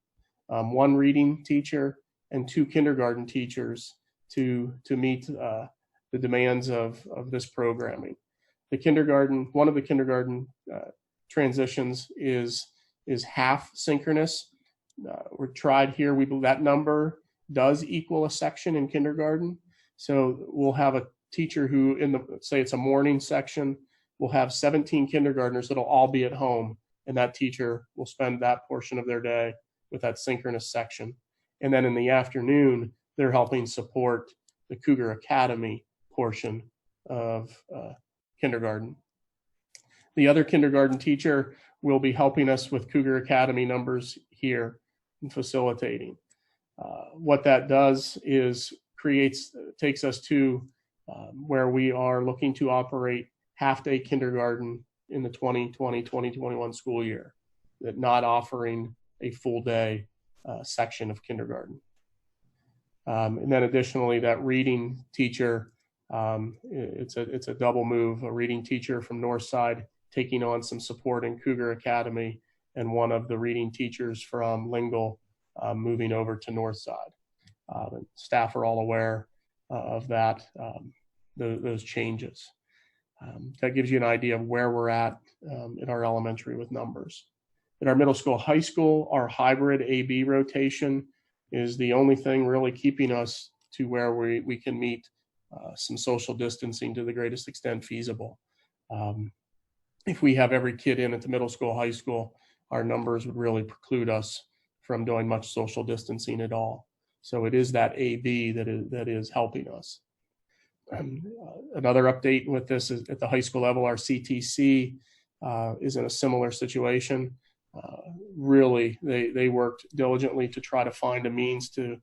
1 reading teacher and 2 kindergarten teachers to meet the demands of this programming. The kindergarten, one of the kindergarten transitions is half synchronous. We're tried here. That number does equal a section in kindergarten. So we'll have a teacher who, say it's a morning section, we'll have 17 kindergartners that'll all be at home, and that teacher will spend that portion of their day with that synchronous section. And then in the afternoon, they're helping support the Cougar Academy portion of kindergarten. The other kindergarten teacher will be helping us with Cougar Academy numbers here and facilitating. What that does is takes us to where we are looking to operate half-day kindergarten in the 2020-2021 school year, that not offering a full-day section of kindergarten. And then additionally, that reading teacher, it's a double move, a reading teacher from Northside taking on some support in Cougar Academy, and one of the reading teachers from Lingle moving over to Northside. And staff are all aware of that, those changes. That gives you an idea of where we're at in our elementary with numbers. In our middle school, high school, our hybrid AB rotation is the only thing really keeping us to where we can meet some social distancing to the greatest extent feasible. If we have every kid in at the middle school, high school, our numbers would really preclude us from doing much social distancing at all. So it is that AB that is helping us. Another update with this is at the high school level, our CTC is in a similar situation. Really, they worked diligently to try to find a means to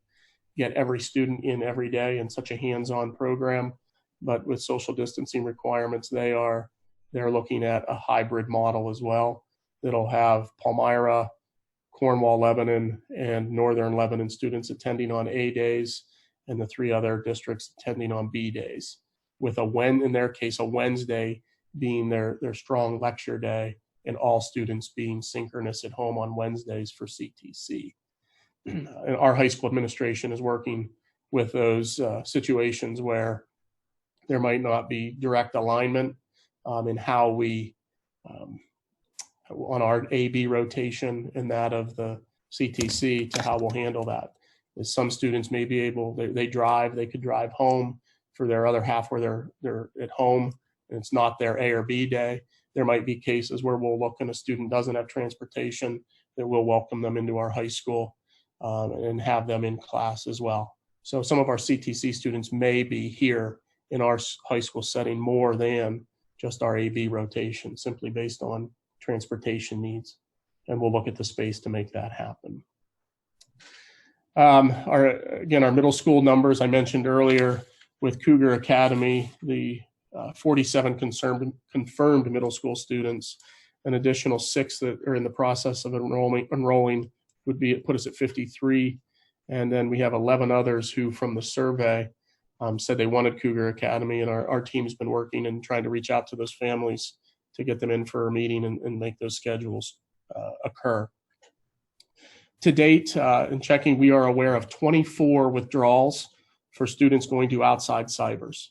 get every student in every day in such a hands-on program. But with social distancing requirements, they're looking at a hybrid model as well that'll have Palmyra, Cornwall, Lebanon, and Northern Lebanon students attending on A days, and the 3 other districts attending on B days, with in their case, a Wednesday being their strong lecture day, and all students being synchronous at home on Wednesdays for CTC. And our high school administration is working with those situations where there might not be direct alignment in how we, on our AB rotation and that of the CTC, to how we'll handle that. As some students may be able, they could drive home for their other half where they're at home and it's not their A or B day. There might be cases where we'll look and a student doesn't have transportation, that we'll welcome them into our high school and have them in class as well. So some of our CTC students may be here in our high school setting more than just our AB rotation, simply based on transportation needs. And we'll look at the space to make that happen. Our middle school numbers I mentioned earlier with Cougar Academy, the 47 confirmed middle school students, an additional 6 that are in the process of enrolling would put us at 53. And then we have 11 others who from the survey said they wanted Cougar Academy, and our team's been working and trying to reach out to those families to get them in for a meeting and make those schedules occur. To date, in checking, we are aware of 24 withdrawals for students going to outside cybers.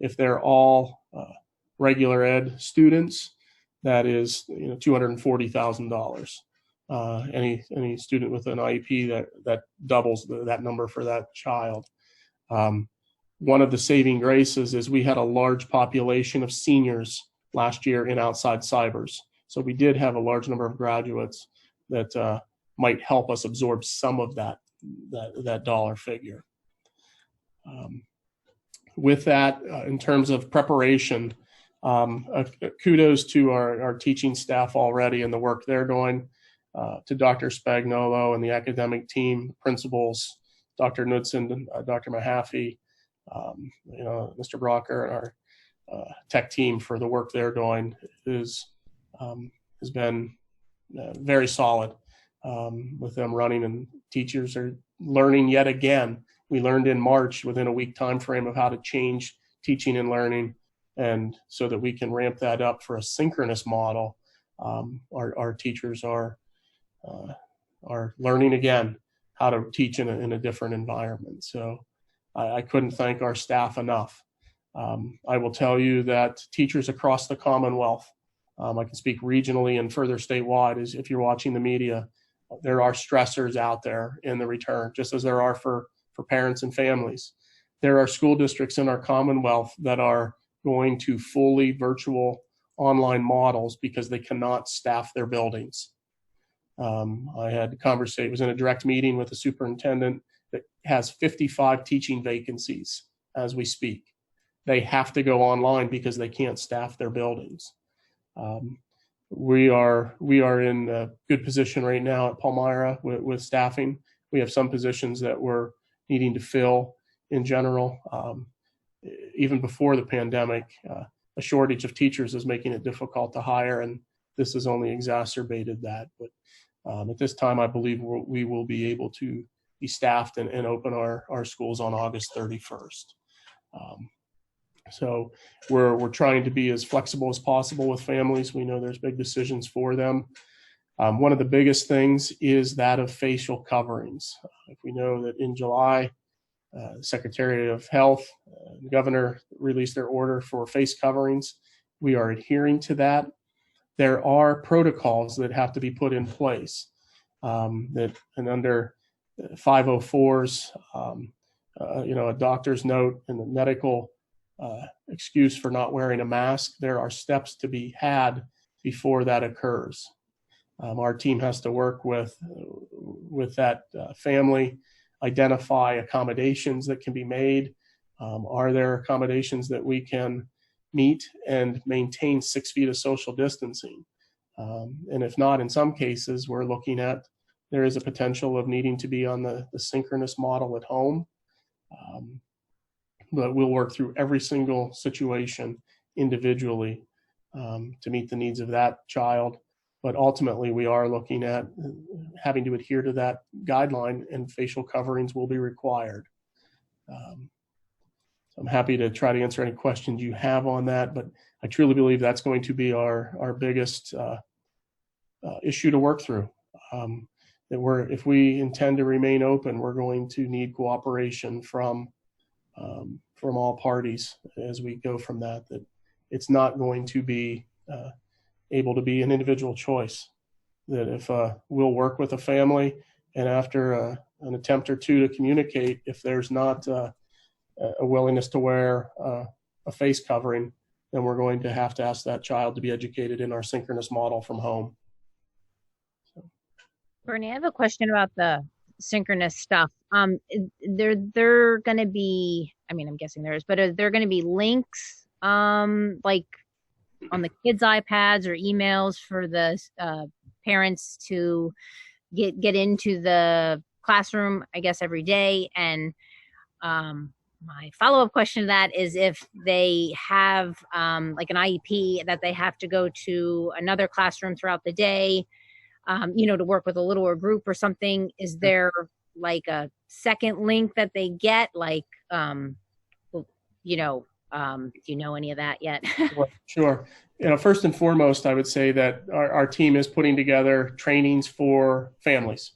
If they're all regular ed students, that is $240,000. Any student with an IEP that doubles that number for that child. One of the saving graces is we had a large population of seniors last year in outside cybers. So we did have a large number of graduates that might help us absorb some of that dollar figure. With that, in terms of preparation, kudos to our teaching staff already and the work they're doing, to Dr. Spagnuolo and the academic team, principals, Dr. Knudsen, Dr. Mahaffey, Mr. Brocker, and our tech team for the work they're doing has been very solid with them running, and teachers are learning yet again. We learned in March within a week time frame of how to change teaching and learning, and so that we can ramp that up for a synchronous model. Our teachers are learning again how to teach in a different environment. So I couldn't thank our staff enough. I will tell you that teachers across the Commonwealth, I can speak regionally and further statewide, is if you're watching the media, there are stressors out there in the return, just as there are for parents and families. There are school districts in our Commonwealth that are going to fully virtual online models because they cannot staff their buildings. I had a conversation, was in a direct meeting with a superintendent that has 55 teaching vacancies as we speak. They have to go online because they can't staff their buildings. We are in a good position right now at Palmyra with staffing. We have some positions that we're needing to fill in general. Even before the pandemic, a shortage of teachers is making it difficult to hire, and this has only exacerbated that. But at this time, I believe we will be able to be staffed and open our schools on August 31st. So we're trying to be as flexible as possible with families. We know there's big decisions for them. One of the biggest things is that of facial coverings. If we know that in July, the Secretary of Health, the governor released their order for face coverings. We are adhering to that. There are protocols that have to be put in place and under 504s, a doctor's note and the medical excuse for not wearing a mask, there are steps to be had before that occurs. Our team has to work with that family, identify accommodations that can be made. Are there accommodations that we can meet and maintain 6 feet of social distancing? And if not, in some cases, we're looking at there is a potential of needing to be on the synchronous model at home. But we'll work through every single situation individually to meet the needs of that child. But ultimately, we are looking at having to adhere to that guideline, and facial coverings will be required. So I'm happy to try to answer any questions you have on that, but I truly believe that's going to be our biggest issue to work through. If we intend to remain open, we're going to need cooperation from all parties as we go from that. That it's not going to be able to be an individual choice. That if we'll work with a family, and after an attempt or two to communicate, if there's not a willingness to wear a face covering, then we're going to have to ask that child to be educated in our synchronous model from home. Bernie, I have a question about the synchronous stuff. They're going to be, I mean, I'm guessing there is, but are there going to be links like on the kids' iPads or emails for the parents to get into the classroom, I guess, every day? And my follow-up question to that is if they have like an IEP that they have to go to another classroom throughout the day, to work with a littler group or something, is there like a second link that they get? Like, do you know any of that yet? Sure. First and foremost, I would say that our team is putting together trainings for families.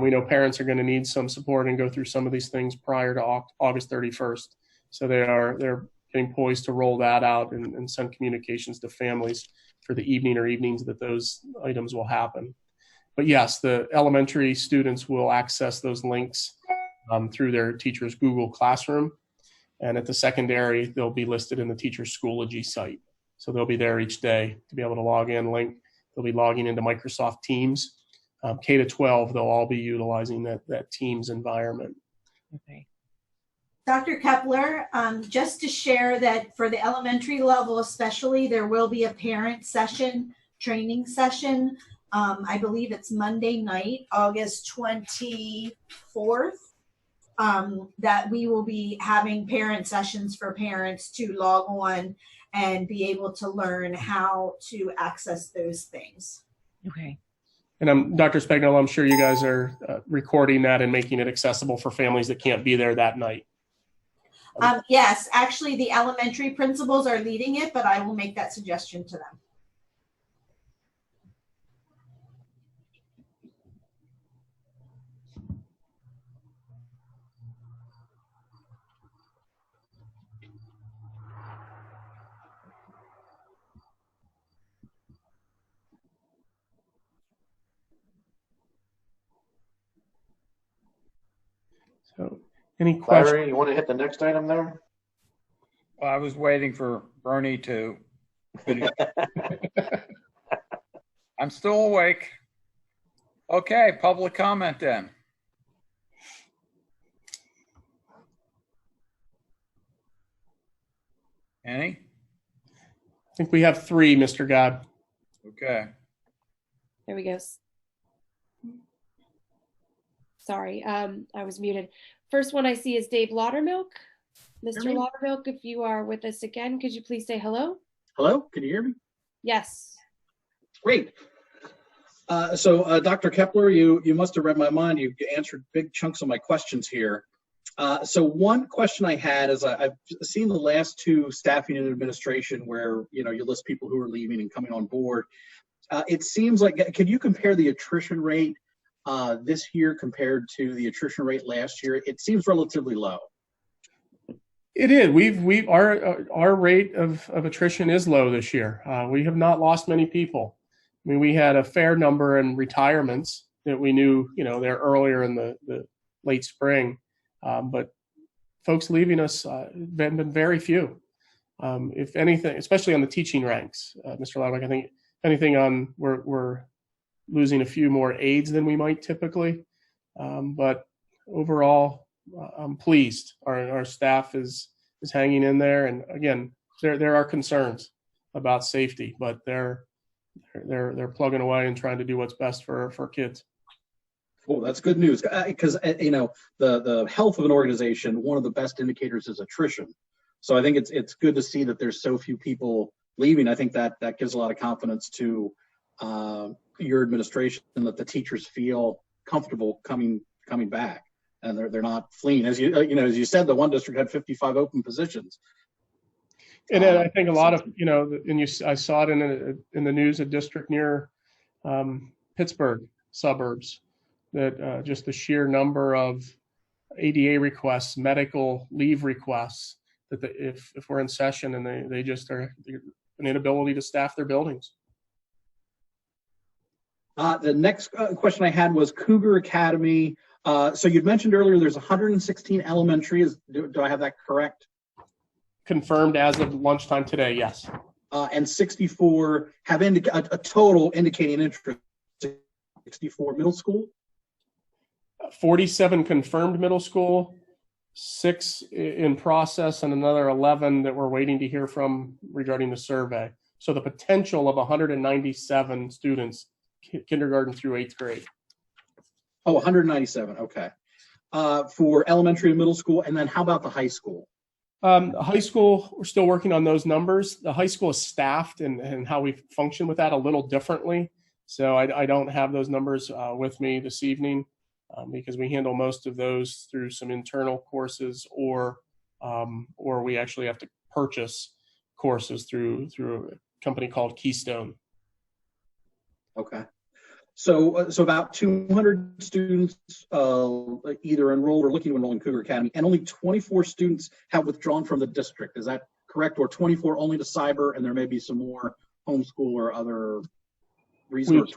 We know parents are going to need some support and go through some of these things prior to August 31st. So they're getting poised to roll that out and send communications to families for the evening or evenings that those items will happen. But yes, the elementary students will access those links through their teacher's Google Classroom. And at the secondary, they'll be listed in the teacher's Schoology site. So they'll be there each day to be able to log in, link. They'll be logging into Microsoft Teams. K to 12, they'll all be utilizing that Teams environment. Okay. Dr. Kepler, just to share that for the elementary level especially, there will be a parent session, training session. I believe it's Monday night, August 24th, that we will be having parent sessions for parents to log on and be able to learn how to access those things. Okay. And Dr. Spagnuolo, I'm sure you guys are recording that and making it accessible for families that can't be there that night. Yes, actually the elementary principals are leading it, but I will make that suggestion to them. So, any questions? Larry, you want to hit the next item there? Well, I was waiting for Bernie to finish. I'm still awake. Okay, public comment then. Any? I think we have 3, Mr. God. Okay. There we go. Sorry, I was muted. First one I see is Dave Laudermilk. Mr. Laudermilk, if you are with us again, could you please say hello? Hello, can you hear me? Yes. Great. So Dr. Kepler, you must have read my mind. You answered big chunks of my questions here. So one question I had is I've seen the last 2 staffing and administration where, you list people who are leaving and coming on board. It seems like, could you compare the attrition rate this year compared to the attrition rate last year? It seems relatively low. It is. Our rate of attrition is low this year. We have not lost many people. I mean, we had a fair number in retirements that we knew, they're earlier in the late spring, but folks leaving us been very few. If anything, especially on the teaching ranks, Mr. Loudwick, I think anything we're losing a few more aides than we might typically, but overall, I'm pleased. Our staff is hanging in there, and again, there are concerns about safety, but they're plugging away and trying to do what's best for kids. Well, that's good news, because the health of an organization, one of the best indicators is attrition. So I think it's good to see that there's so few people leaving. I think that gives a lot of confidence to your administration, and that the teachers feel comfortable coming back, and they're not fleeing. As you said, the one district had 55 open positions. And then I think a lot of, I saw it in the news, a district near Pittsburgh suburbs, that just the sheer number of ADA requests, medical leave requests, that if we're in session, and they just are an inability to staff their buildings. The next question I had was Cougar Academy. So you'd mentioned earlier there's 116 elementary. Do I have that correct? Confirmed as of lunchtime today, yes. And 64 have a total indicating interest. 64 middle school? 47 confirmed middle school, 6 in process, and another 11 that we're waiting to hear from regarding the survey. So the potential of 197 students, kindergarten through 8th grade. Oh, 197, okay. For elementary and middle school, and then how about the high school? High school, we're still working on those numbers. The high school is staffed, and how we function with that a little differently. So I don't have those numbers with me this evening, because we handle most of those through some internal courses, or we actually have to purchase courses through a company called Keystone. Okay. So about 200 students either enrolled or looking to enroll in Cougar Academy, and only 24 students have withdrawn from the district. Is that correct? Or 24 only to cyber, and there may be some more homeschool or other resource?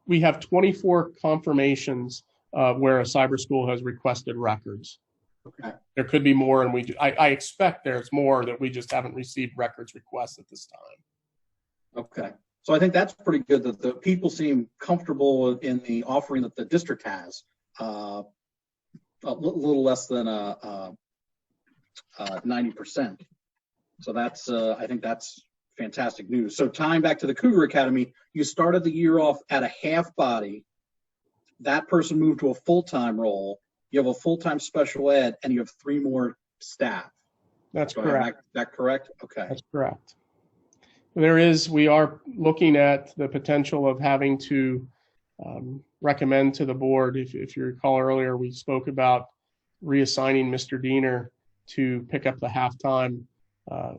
We have 24 confirmations where a cyber school has requested records. Okay. There could be more, and I expect there's more that we just haven't received records requests at this time. Okay. So I think that's pretty good that the people seem comfortable in the offering that the district has. A little less than 90%. So that's I think that's fantastic news. So tying back to the Cougar Academy, you started the year off at a half body. That person moved to a full-time role. You have a full-time special ed, and you have 3 more staff. That's correct. Is that correct? Okay. That's correct. We are looking at the potential of having to recommend to the board. If you recall earlier, we spoke about reassigning Mr. Diener to pick up the halftime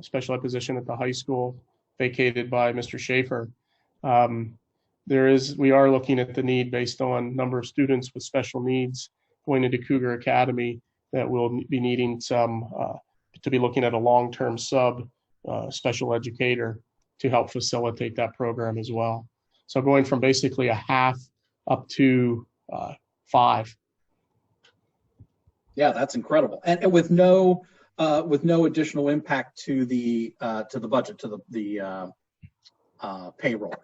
special ed position at the high school vacated by Mr. Schaefer. We are looking at the need based on number of students with special needs going into Cougar Academy that will be needing to be looking at a long-term sub special educator to help facilitate that program as well. So going from basically a half up to 5. Yeah, that's incredible, and with no additional impact to the budget, to the payroll.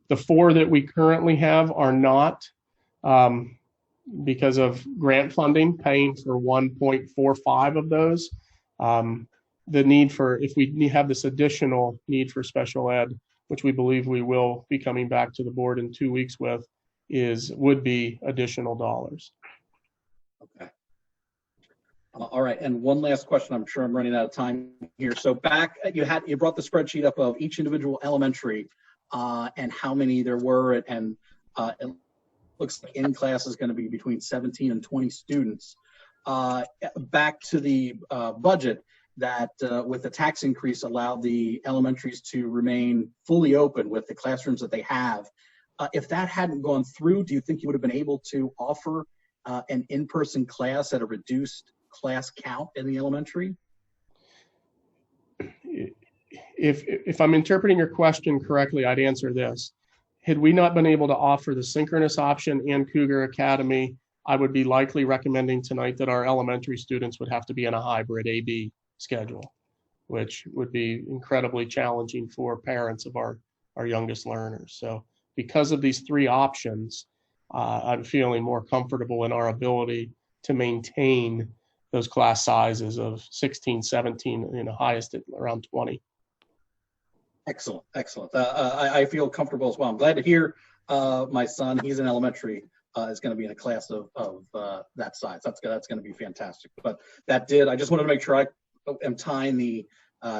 The 4 that we currently have are not, because of grant funding, paying for 1.45 of those. The need for, if we have this additional need for special ed, which we believe we will be coming back to the board in 2 weeks with, would be additional dollars. Okay. All right, and one last question. I'm sure I'm running out of time here. So back, you brought the spreadsheet up of each individual elementary and how many there were, and it looks like in class is going to be between 17 and 20 students. Back to the budget. that with the tax increase allowed the elementaries to remain fully open with the classrooms that they have. If that hadn't gone through, do you think you would have been able to offer an in-person class at a reduced class count in the elementary? If I'm interpreting your question correctly, I'd answer this. Had we not been able to offer the synchronous option and Cougar Academy, I would be likely recommending tonight that our elementary students would have to be in a hybrid AB schedule, which would be incredibly challenging for parents of our youngest learners. So because of these three options, I'm feeling more comfortable in our ability to maintain those class sizes of 16, 17, and the highest at around 20. Excellent, excellent. I feel comfortable as well. I'm glad to hear my son, he's in elementary, is going to be in a class of that size. That's going to be fantastic. But I just wanted to make sure I am tying the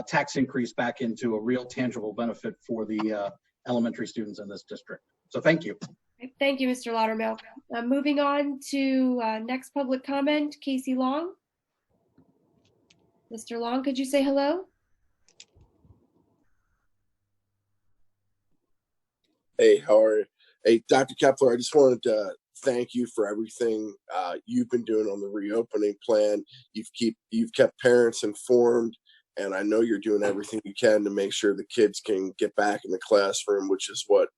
tax increase back into a real tangible benefit for the elementary students in this district. So thank you. Thank you, Mr. Laudermilk. Moving on to next public comment, Casey Long. Mr. Long, could you say hello? Hey, how are you? Hey, Dr. Kepler, I just wanted to thank you for everything you've been doing on the reopening plan. You've kept parents informed, and I know you're doing everything you can to make sure the kids can get back in the classroom, which is what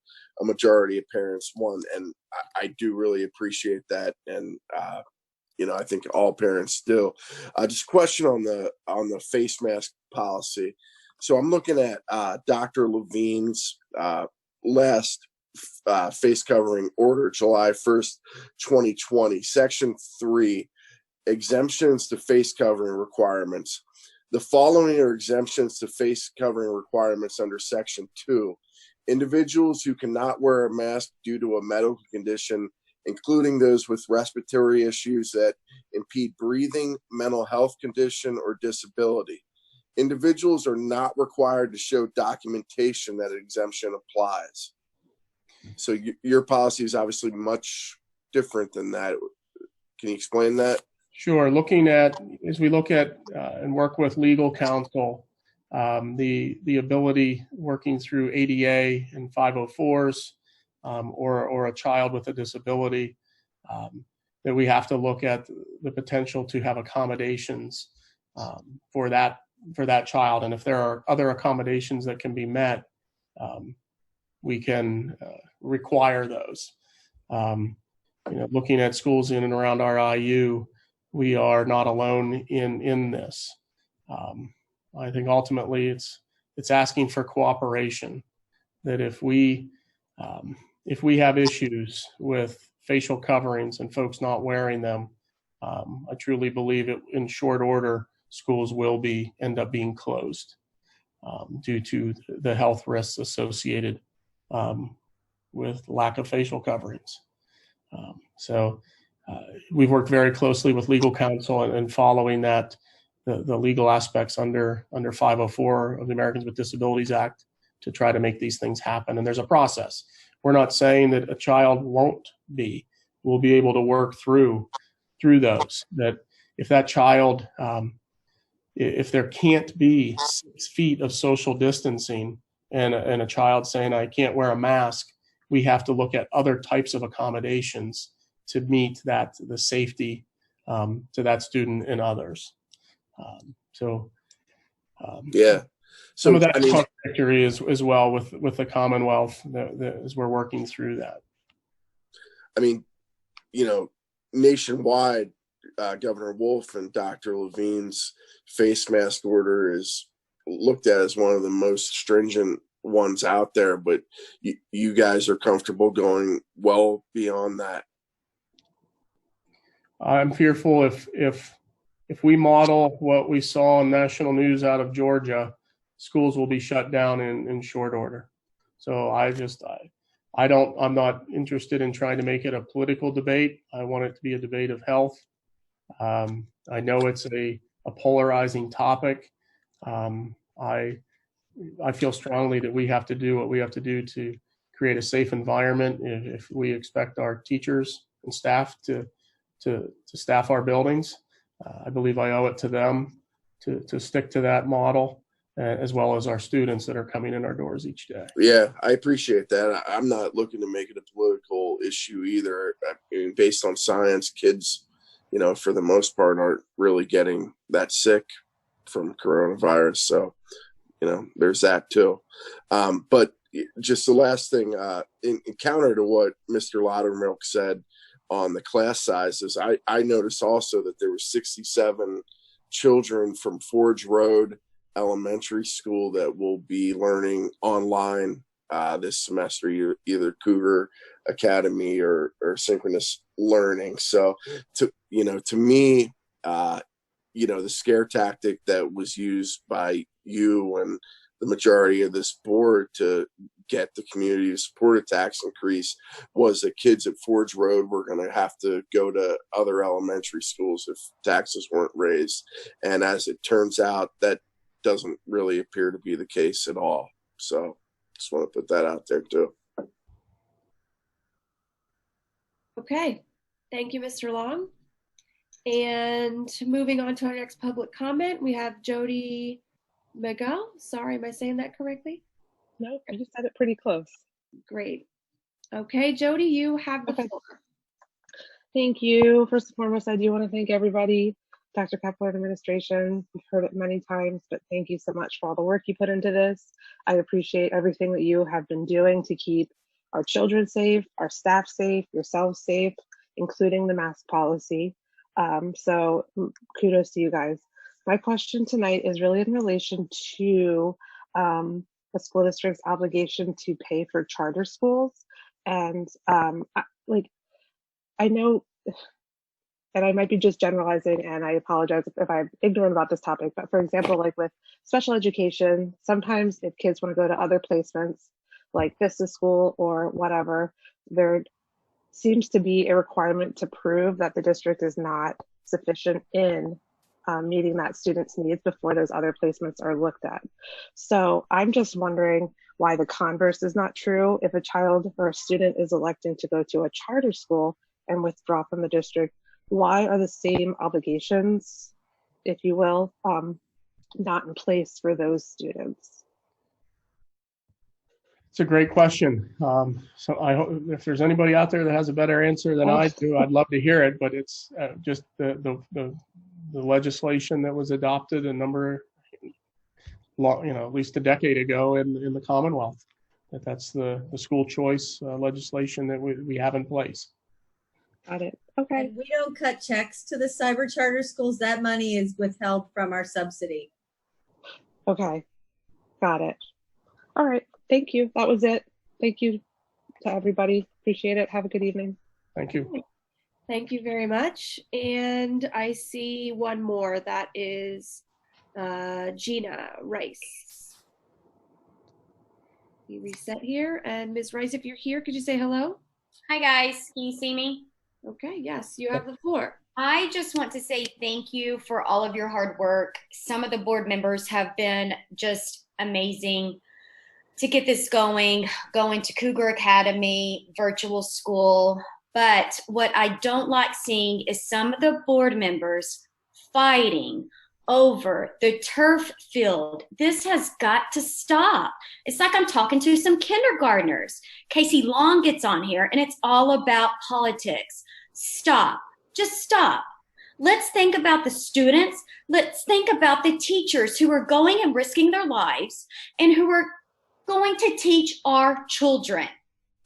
a majority of parents want. And I do really appreciate that. And I think all parents do. Just a question on the face mask policy. So I'm looking at Dr. Levine's last face covering order, July 1st, 2020, Section 3, exemptions to face covering requirements. The following are exemptions to face covering requirements under Section 2. Individuals who cannot wear a mask due to a medical condition, including those with respiratory issues that impede breathing, mental health condition, or disability. Individuals are not required to show documentation that an exemption applies. So your policy is obviously much different than that. Can you explain that? Sure. As we look at and work with legal counsel, the ability working through ADA and 504s or a child with a disability, that we have to look at the potential to have accommodations for that child. And if there are other accommodations that can be met, we can require those. Looking at schools in and around our IU, we are not alone in this. I think ultimately it's asking for cooperation. That if we have issues with facial coverings and folks not wearing them, I truly believe in short order schools will end up being closed due to the health risks associated with lack of facial coverings. We've worked very closely with legal counsel and following that, the legal aspects under 504 of the Americans with Disabilities Act to try to make these things happen. And there's a process. We're not saying that a child won't be. We'll be able to work through those. That if that child, if there can't be 6 feet of social distancing and a child saying, I can't wear a mask, we have to look at other types of accommodations to meet the safety to that student and others. Some of that contradictory as well with the Commonwealth as we're working through that. I mean, nationwide, Governor Wolf and Dr. Levine's face mask order is looked at as one of the most stringent ones out there, but you guys are comfortable going well beyond that. I'm fearful if we model what we saw on national news out of Georgia, schools will be shut down in short order. So I'm not interested in trying to make it a political debate. I want it to be a debate of health. I know it's a polarizing topic. I feel strongly that we have to do what we have to do to create a safe environment. If we expect our teachers and staff to staff our buildings, I believe I owe it to them to stick to that model, as well as our students that are coming in our doors each day. Yeah, I appreciate that. I'm not looking to make it a political issue either. I mean, based on science, kids, for the most part, aren't really getting that sick from coronavirus. So, there's that too. But just the last thing, in counter to what Mr. Laudermilk said on the class sizes, I noticed also that there were 67 children from Forge Road Elementary School that will be learning online this semester, either Cougar Academy or synchronous learning. So to me, the scare tactic that was used by you and the majority of this board to get the community to support a tax increase was that kids at Forge Road were going to have to go to other elementary schools if taxes weren't raised. And as it turns out, that doesn't really appear to be the case at all. So just want to put that out there too. Okay, thank you, Mr. Long. And moving on to our next public comment, we have Jody Miguel. Sorry, am I saying that correctly? No, I just said it pretty close. Great. Okay, Jody, you have the floor. Thank you. First and foremost, I do want to thank everybody, Dr. Kepler and administration. We've heard it many times, but thank you so much for all the work you put into this. I appreciate everything that you have been doing to keep our children safe, our staff safe, yourselves safe, including the mask policy. So kudos to you guys. My question tonight is really in relation to the school district's obligation to pay for charter schools. And I know, and I might be just generalizing, and I apologize if I'm ignorant about this topic, but for example, like with special education, sometimes if kids want to go to other placements like Vista School or whatever, there seems to be a requirement to prove that the district is not sufficient in meeting that student's needs before those other placements are looked at. So I'm just wondering why the converse is not true. If a child or a student is electing to go to a charter school and withdraw from the district, why are the same obligations, if you will, not in place for those students? It's a great question. So I hope if there's anybody out there that has a better answer than I do, I'd love to hear it. But it's just the legislation that was adopted a number, at least a decade ago in the Commonwealth. That's the school choice legislation that we have in place. Got it. Okay. And we don't cut checks to the cyber charter schools. That money is withheld from our subsidy. Okay. Got it. All right. Thank you. That was it. Thank you to everybody. Appreciate it. Have a good evening. Thank you. Thank you very much. And I see one more. That is Gina Rice. You reset here. And Ms. Rice, if you're here, could you say hello? Hi, guys. Can you see me? Okay. Yes, you have the floor. I just want to say thank you for all of your hard work. Some of the board members have been just amazing to get this going to Cougar Academy, virtual school. But what I don't like seeing is some of the board members fighting over the turf field. This has got to stop. It's like I'm talking to some kindergartners. Casey Long gets on here and it's all about politics. Stop. Just stop. Let's think about the students. Let's think about the teachers who are going and risking their lives and who are going to teach our children.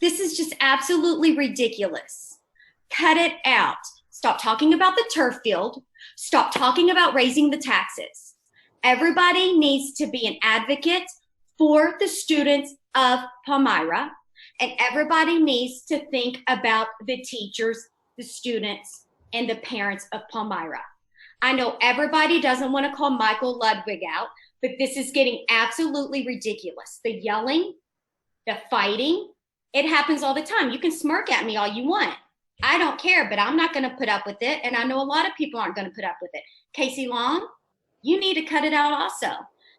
This is just absolutely ridiculous. Cut it out. Stop talking about the turf field. Stop talking about raising the taxes. Everybody needs to be an advocate for the students of Palmyra, and everybody needs to think about the teachers, the students, and the parents of Palmyra. I know everybody doesn't want to call Michael Ludwig out, but this is getting absolutely ridiculous. The yelling, the fighting, it happens all the time. You can smirk at me all you want. I don't care, but I'm not going to put up with it. And I know a lot of people aren't going to put up with it. Casey Long, you need to cut it out also.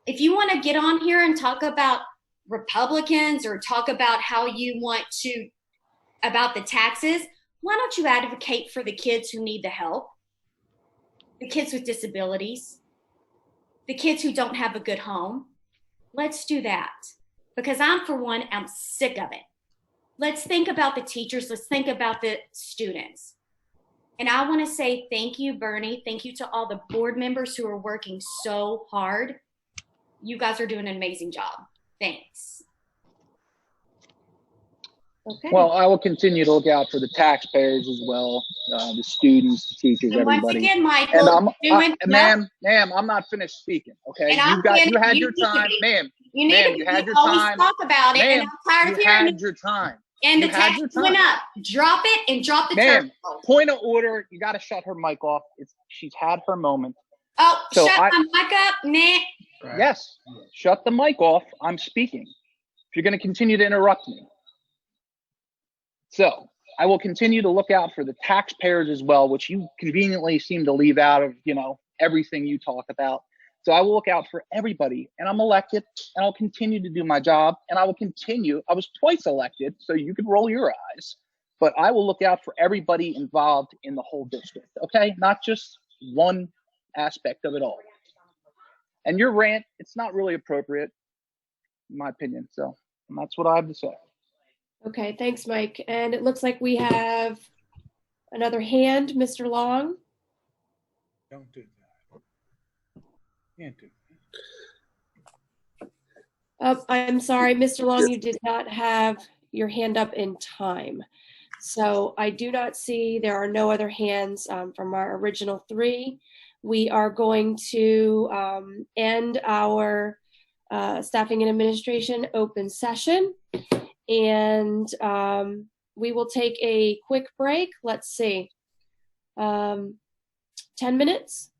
If you want to get on here and talk about Republicans or talk about how you want to, about the taxes, why don't you advocate for the kids who need the help? The kids with disabilities, the kids who don't have a good home. Let's do that. Because for one, I'm sick of it. Let's think about the teachers. Let's think about the students. And I want to say thank you, Bernie. Thank you to all the board members who are working so hard. You guys are doing an amazing job. Thanks. Okay. Well, I will continue to look out for the taxpayers as well, the students, the teachers, And once everybody. again, Michael, Ma'am, I'm not finished speaking. Okay, And you had you your need to time, be. ma'am. You need Ma'am, to you had your always time. talk about it, and Ma'am, I'm tired of you hearing had it. your time. And the You had tax your went time. up. Drop it and drop the Ma'am, turbo. point of order. You got to shut her mic off. She's had her moment. Oh, So shut my mic up, Nick. Yes, shut the mic off. I'm speaking. If you're going to continue to interrupt me. So I will continue to look out for the taxpayers as well, which you conveniently seem to leave out of, everything you talk about. So I will look out for everybody, and I'm elected, and I'll continue to do my job, and I will continue. I was twice elected, so you can roll your eyes, but I will look out for everybody involved in the whole district, okay? Not just one aspect of it all. And your rant, it's not really appropriate, in my opinion. So that's what I have to say. Okay, thanks, Mike. And it looks like we have another hand, Mr. Long. Don't do that. Can't do that. Oh, I'm sorry, Mr. Long, you did not have your hand up in time. So I do not see, there are no other hands from our original three. We are going to end our staffing and administration open session. And we will take a quick break. Let's see, 10 minutes,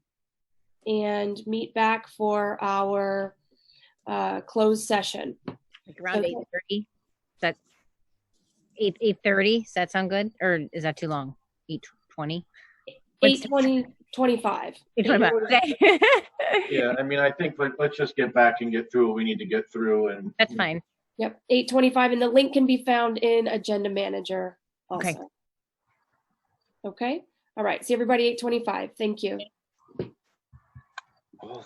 and meet back for our closed session. Like around 8:30. That 8:30. Does that sound good, or is that too long? 8:20. 8:20, 25. 8:25. Okay. Yeah, I mean, I think let's just get back and get through what we need to get through, and that's fine. Yep, 8:25, and the link can be found in Agenda Manager also. Okay. Okay. All right. See everybody 8:25. Thank you. Oh.